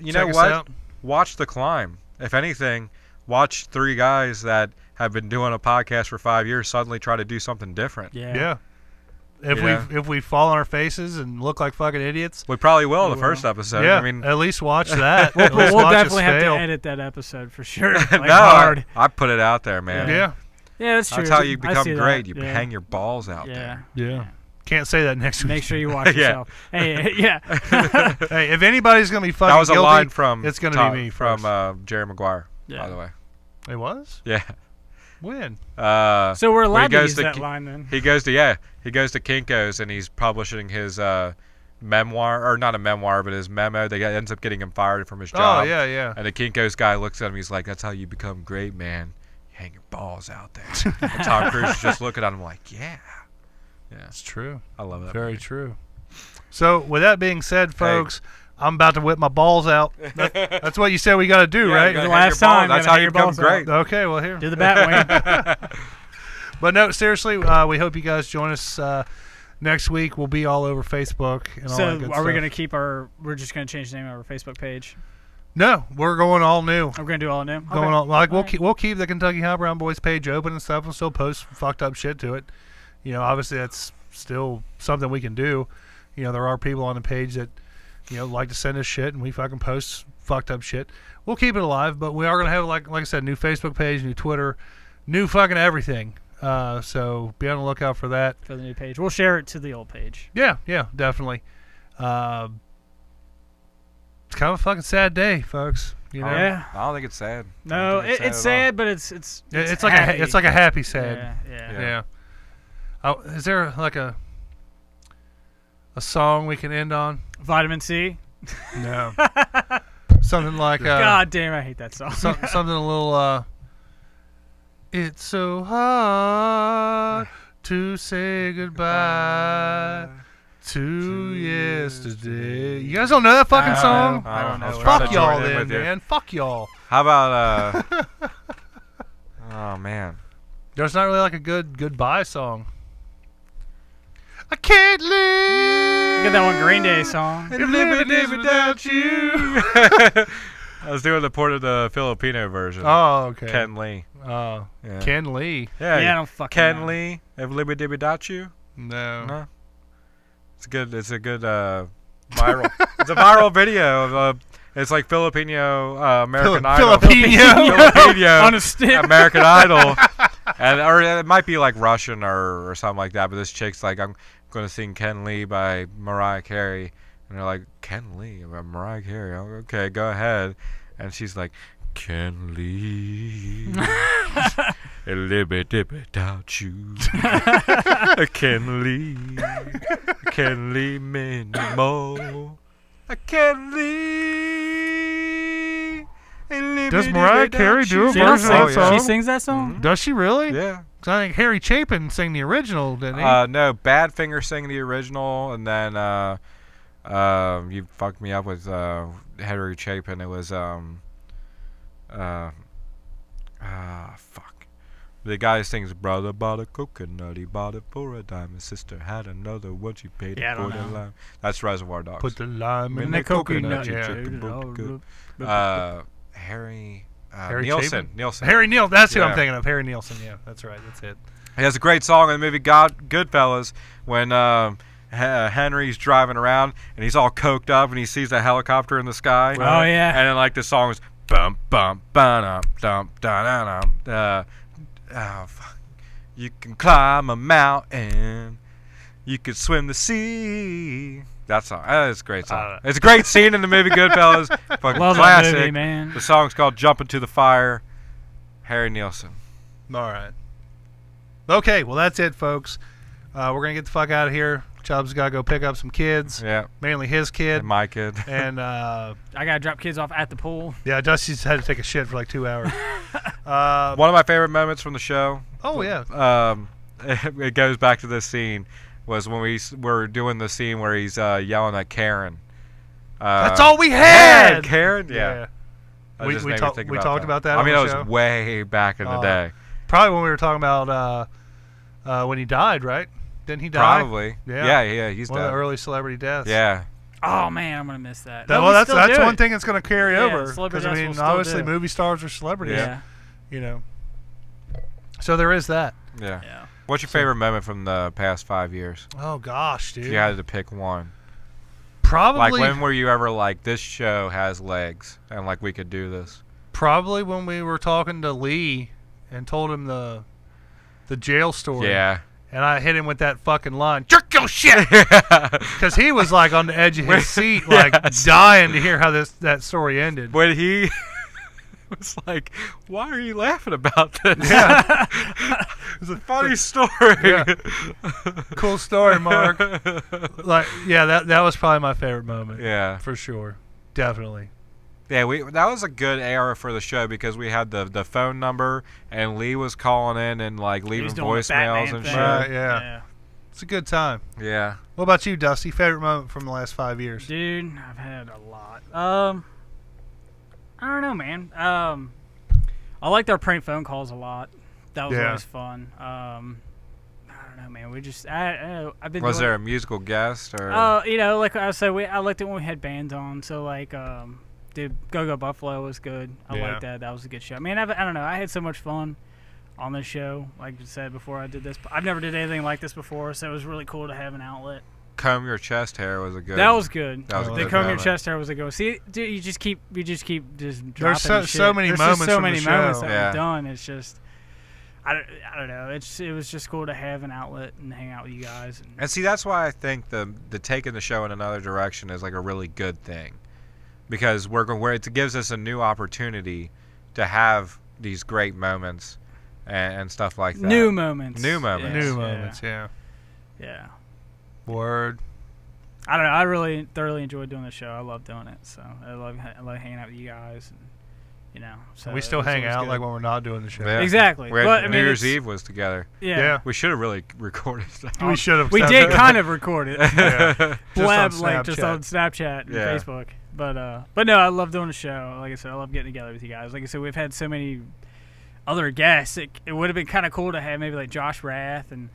You know what? Watch The Climb. If anything, watch 3 guys that have been doing a podcast for 5 years suddenly try to do something different. Yeah. Yeah. If we fall on our faces and look like fucking idiots, we probably will in the first episode. Yeah, I mean, at least watch that. We'll definitely have to edit that episode for sure. Like no, hard. I put it out there, man. Yeah, that's true. That's how you become great. That. You hang your balls out there. Yeah. Can't say that next week. Make sure you watch yourself. Hey, yeah. Hey, if anybody's gonna be fucking that was a guilty, line from it's gonna be me from Jerry Maguire. By the way, it was. Yeah. When? So we're allowed to use that line then. He goes to Kinko's and he's publishing his memoir, or not a memoir, but his memo. Ends up getting him fired from his job. Oh yeah. And the Kinko's guy looks at him. He's like, "That's how you become great, man. You hang your balls out there." And Tom Cruise is just looking at him like, "Yeah, it's true. I love that. Very true." So with that being said, folks. I'm about to whip my balls out. That's what you said we got to do, right? The last time. That's how you become great. Okay, well, here. Do the bat wing. But no, seriously, we hope you guys join us next week. We'll be all over Facebook and all that good stuff. So are we going to keep we're just going to change the name of our Facebook page? No, we're going all new. We're going to do all new? Going all, we'll keep the Kentucky Hot Brown Boys page open and stuff. We'll still post fucked up shit to it. You know, obviously that's still something we can do. You know, there are people on the page that like to send us shit, and we fucking post fucked up shit. We'll keep it alive, but we are gonna have like I said, new Facebook page, new Twitter, new fucking everything. So be on the lookout for that. For the new page, we'll share it to the old page. Yeah, definitely. It's kind of a fucking sad day, folks. You know? Yeah. I don't think it's sad. No, it's sad, but it's like a happy sad. Yeah. Oh, is there like a song we can end on? Vitamin C? No. Something like God damn, I hate that song. Something a little it's so hard to say goodbye to yesterday. You guys don't know that fucking song? I don't know. Fuck y'all then, man. Fuck y'all. How about oh man. There's not really like a good goodbye song. I can't live. Get that one Green Day song. Live without you. I was doing the port of the Filipino version. Oh, okay. Ken Lee. Oh, yeah. Ken Lee. Yeah, I don't fucking Ken know. Lee. Have Libby Dibby Dot You? No. It's a good viral. It's a viral video of it's like Filipino American Idol. Filipino on a stick. American Idol. Or it might be like Russian or something like that. But this chick's like, I'm going to sing Ken Lee by Mariah Carey. And they're like, Ken Lee by Mariah Carey. Oh, okay, go ahead. And she's like, Ken Lee. A little bit without you. Ken Lee. Ken Lee many more. Ken Lee. Does Mariah Carey do a version of that song? She sings that song? Mm-hmm. Does she really? Yeah. Because I think Harry Chapin sang the original, didn't he? No, Badfinger sang the original, and then you fucked me up with Harry Chapin. It was fuck. The guy sings, brother bought a coconut, he bought it for a dime. His sister had another one, she paid it for the lime. That's Reservoir Dogs. Put the lime in the coconut. Harry Nielsen. Nielsen. Harry Nielsen. That's who I'm thinking of. Harry Nielsen. Yeah, that's right. That's it. He has a great song in the movie Goodfellas when Henry's driving around and he's all coked up and he sees a helicopter in the sky. Oh yeah. And then like the song is bum bum ba dum da da. Oh fuck! You can climb a mountain, you can swim the sea. That song, that's a great song. It's a great scene in the movie Goodfellas. Fucking Love classic. that movie, man. The song's called "Jump Into the Fire." Harry Nielsen. All right. Okay, well that's it, folks. We're gonna get the fuck out of here. Chubb's gotta go pick up some kids. Yeah. Mainly his kid. And my kid. And I gotta drop kids off at the pool. Yeah, Dusty's had to take a shit for like 2 hours. One of my favorite moments from the show. Oh yeah. It goes back to this scene. Was when we were doing the scene where he's yelling at Karen. That's all we had. Karen. Yeah. We talked about that. I mean, on that the was show. way back in the day. Probably when we were talking about when he died, right? Didn't he die? Probably. Yeah. Yeah. He's one dead. of the early celebrity deaths. Yeah. Oh man, I'm gonna miss that. Well, that's one thing that's gonna carry over. Because I mean, obviously, movie stars are celebrities. Yeah. You know. So there is that. Yeah. What's your favorite moment from the past 5 years? Oh gosh, dude. If you had to pick one. Probably. Like, when were you ever like, this show has legs and like we could do this? Probably when we were talking to Lee and told him the jail story. Yeah. And I hit him with that fucking line, jerk your shit, because he was like on the edge of his seat, like dying to hear how that story ended. When he was like, "Why are you laughing about this?" Yeah, it's a funny story. Yeah. Cool story, Mark. Like, yeah, that was probably my favorite moment. Yeah, for sure, definitely. Yeah, that was a good era for the show because we had the phone number and Lee was calling in and like leaving voicemails and shit. Yeah. It's a good time. Yeah. What about you, Dusty? Favorite moment from the last 5 years? Dude, I've had a lot. I don't know, man. I liked our prank phone calls a lot. That was always fun. I don't know, man. We just I've been. Was there a musical guest or? You know, like I said, I liked it when we had bands on. So like, dude, Go Go Buffalo was good. I liked that. That was a good show. Man, I don't know. I had so much fun on this show. Like I said before, I did this. I've never did anything like this before, so it was really cool to have an outlet. Comb your chest hair was a good. That was good. That was a the good comb moment. your chest hair was a good. See, dude, you just keep dropping. There's so many There's moments. Just so from many the show. moments that we've done. It's just. I don't know. It was just cool to have an outlet and hang out with you guys. And see, that's why I think the taking the show in another direction is like a really good thing, because it gives us a new opportunity to have these great moments and stuff like that. New moments. Yeah. Yeah. Word. I don't know. I really thoroughly enjoyed doing the show. I love doing it. So I love hanging out with you guys. And, you know, so we still hang out like when we're not doing the show. Yeah. Exactly. But New Year's Eve was together. Yeah. We should have really recorded that. We should have. We did kind of record it. Yeah. Just on Snapchat and Facebook. But no, I love doing the show. Like I said, I love getting together with you guys. Like I said, we've had so many other guests. It would have been kind of cool to have maybe like Josh Rath and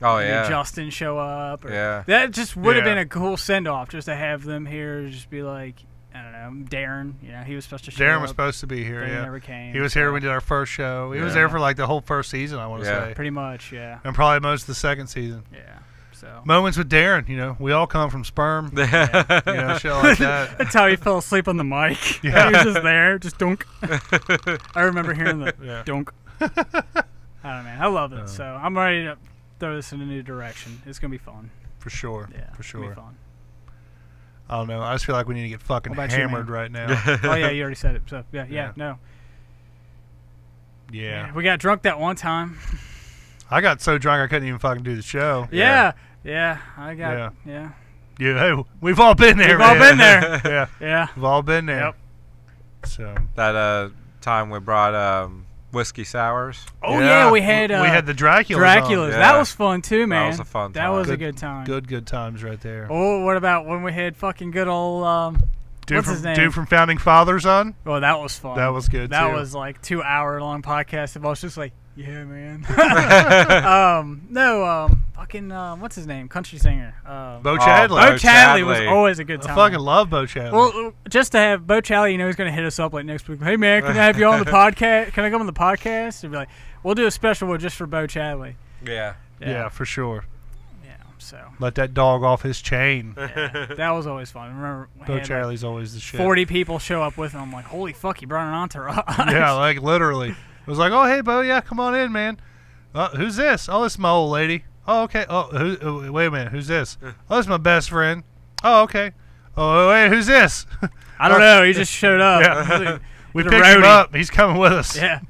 Justin show up. Or that just would have been a cool send off just to have them here. Just be like, I don't know, Darren. You know, he was supposed to show up. Darren was supposed to be here. But he never came. He was here when we did our first show. He was there for like the whole first season, I want to say. Pretty much, yeah. And probably most of the second season. Yeah. So moments with Darren, you know, we all come from sperm. You know, shit like that. That's how he fell asleep on the mic. Yeah. He was just there, just dunk. I remember hearing the dunk. I don't know, man. I love it. So I'm ready to throw this in a new direction. It's gonna be fun. For sure. Yeah. For sure. It'll be fun. I don't know. I just feel like we need to get fucking hammered right now. Oh yeah, you already said it. So no. Yeah. We got drunk that one time. I got so drunk I couldn't even fucking do the show. Yeah. I got. Yeah. Hey, we've all been there. We've all been there. Yeah. We've all been there. Yep. So that time we brought whiskey sours. Oh yeah, we had the Draculas. Draculas. That was fun too, man. That was a fun time. That was a good time. Good times right there. Oh, what about when we had fucking good old what's his name? Dude from Founding Fathers on? Oh, that was fun. That was good That too. was like 2-hour long podcast. I was just like, yeah, man. Fucking what's his name? Country singer. Bo Chadley. Bo Chadley was always a good time. I fucking love Bo Chadley. Well, just to have Bo Chadley, you know, he's gonna hit us up like next week. Hey man, can I have you on the podcast? Can I come on the podcast? And be like, we'll do a special one just for Bo Chadley. Yeah, for sure. Yeah, so let that dog off his chain. Yeah, that was always fun. Remember, Bo Chadley's always the shit. 40 people show up with him. I'm like, holy fuck, you brought an entourage. Yeah, like literally. It was like, oh hey Bo, yeah, come on in, man. Who's this? Oh, this is my old lady. Oh, okay. Oh, wait a minute. Who's this? Oh, this is my best friend. Oh, okay. Oh, wait, who's this? I don't know. He just showed up. Yeah. We picked him up. He's coming with us. Yeah.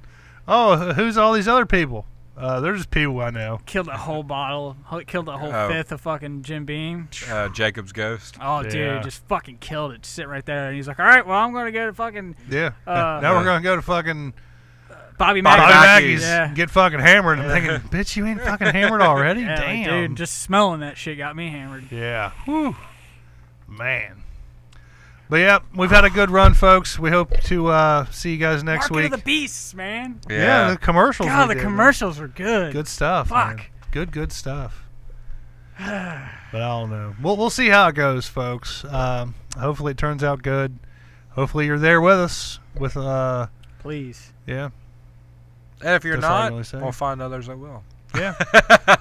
Oh, who's all these other people? They're just people I know. Killed a whole bottle. Killed a whole fifth of fucking Jim Beam. Jacob's Ghost. Oh, dude, just fucking killed it. Just sit right there. And he's like, all right, well, I'm going to go to fucking... Yeah. Now we're going to go to fucking... Bobby Mackey's. Yeah. Get fucking hammered. I'm thinking, bitch, you ain't fucking hammered already? Yeah, damn. Like, dude, just smelling that shit got me hammered. Yeah. Whew. Man. But yeah, we've had a good run, folks. We hope to see you guys next week. Mark of the Beasts, man. Yeah, the commercials. God, the commercials were good. Good stuff. Fuck. Man. Good stuff. But I don't know. We'll see how it goes, folks. Hopefully it turns out good. Hopefully you're there with us. Please. Yeah. And if you're That's all I not, can really say. we'll find others that will. Yeah.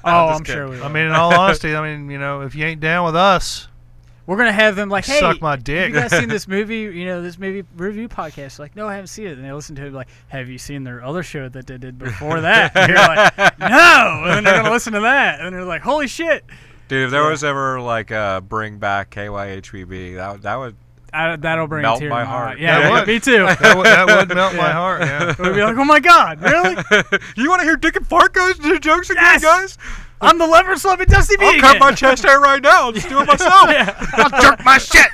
Oh, I'm sure we will. I mean, in all honesty, I mean, you know, if you ain't down with us, we're gonna have them like, hey, suck my dick. Have you guys seen this movie? You know, this movie review podcast. Like, no, I haven't seen it. And they listen to it like, have you seen their other show that they did before that? And you're like, no. And then they're gonna listen to that, and they're like, holy shit. Dude, if there was ever like a bring back KYHBB, that would that'll bring melt a tear my to heart. Yeah, me too. That would melt my heart. Yeah. We'd be like, oh my god, really? You want to hear Dick and Fart jokes again, Yes! guys? I'm the lever slumping Dusty B. I'll cut my chest hair right now. I'll just do it myself. I'll jerk my shit.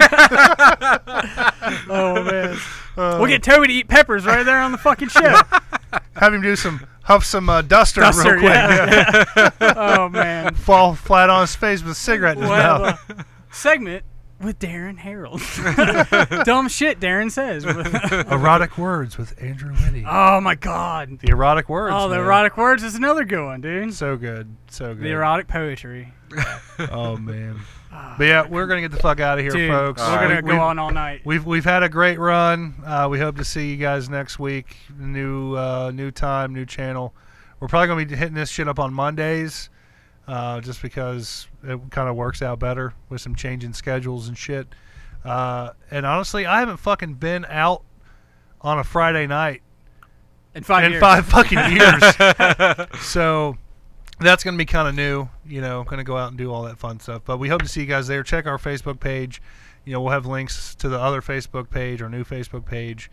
Oh man, we'll get Toby to eat peppers right there on the fucking show. Have him huff some duster real quick. Yeah. Oh man, fall flat on his face with a cigarette in his mouth. Segment with Darren Harold. Dumb shit Darren says. Erotic words with Andrew Whitty. Oh my god. The erotic words. Oh, the man. erotic words is another good one, dude. So good, so good. The erotic poetry. Oh man. But yeah, we're gonna get the fuck out of here, dude, folks. We're gonna go on all night. We've had a great run. We hope to see you guys next week. New time, new channel. We're probably gonna be hitting this shit up on Mondays. Just because it kind of works out better with some changing schedules and shit. And honestly, I haven't fucking been out on a Friday night in 5 years. 5 fucking years. So that's going to be kind of new, you know, going to go out and do all that fun stuff. But we hope to see you guys there. Check our Facebook page. You know, we'll have links to the other Facebook page, our new Facebook page,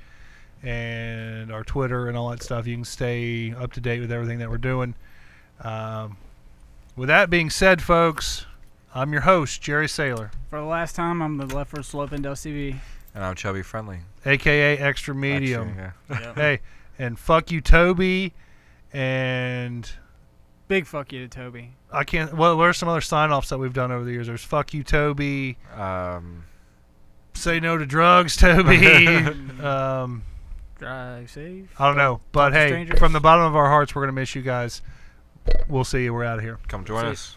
and our Twitter and all that stuff. You can stay up to date with everything that we're doing. With that being said, folks, I'm your host, Jerry Saylor. For the last time, I'm the leftward sloping Dusty V. And I'm Chubby Friendly. A.K.A. Extra Medium. Extra, yeah. Hey, and fuck you, Toby, and... Big fuck you to Toby. I can't... Well, what are some other sign-offs that we've done over the years? There's fuck you, Toby. Say no to drugs, Toby. Drive safe. I don't know. But, hey, strangers. from the bottom of our hearts, we're going to miss you guys. We'll see you. We're out of here. Come join us.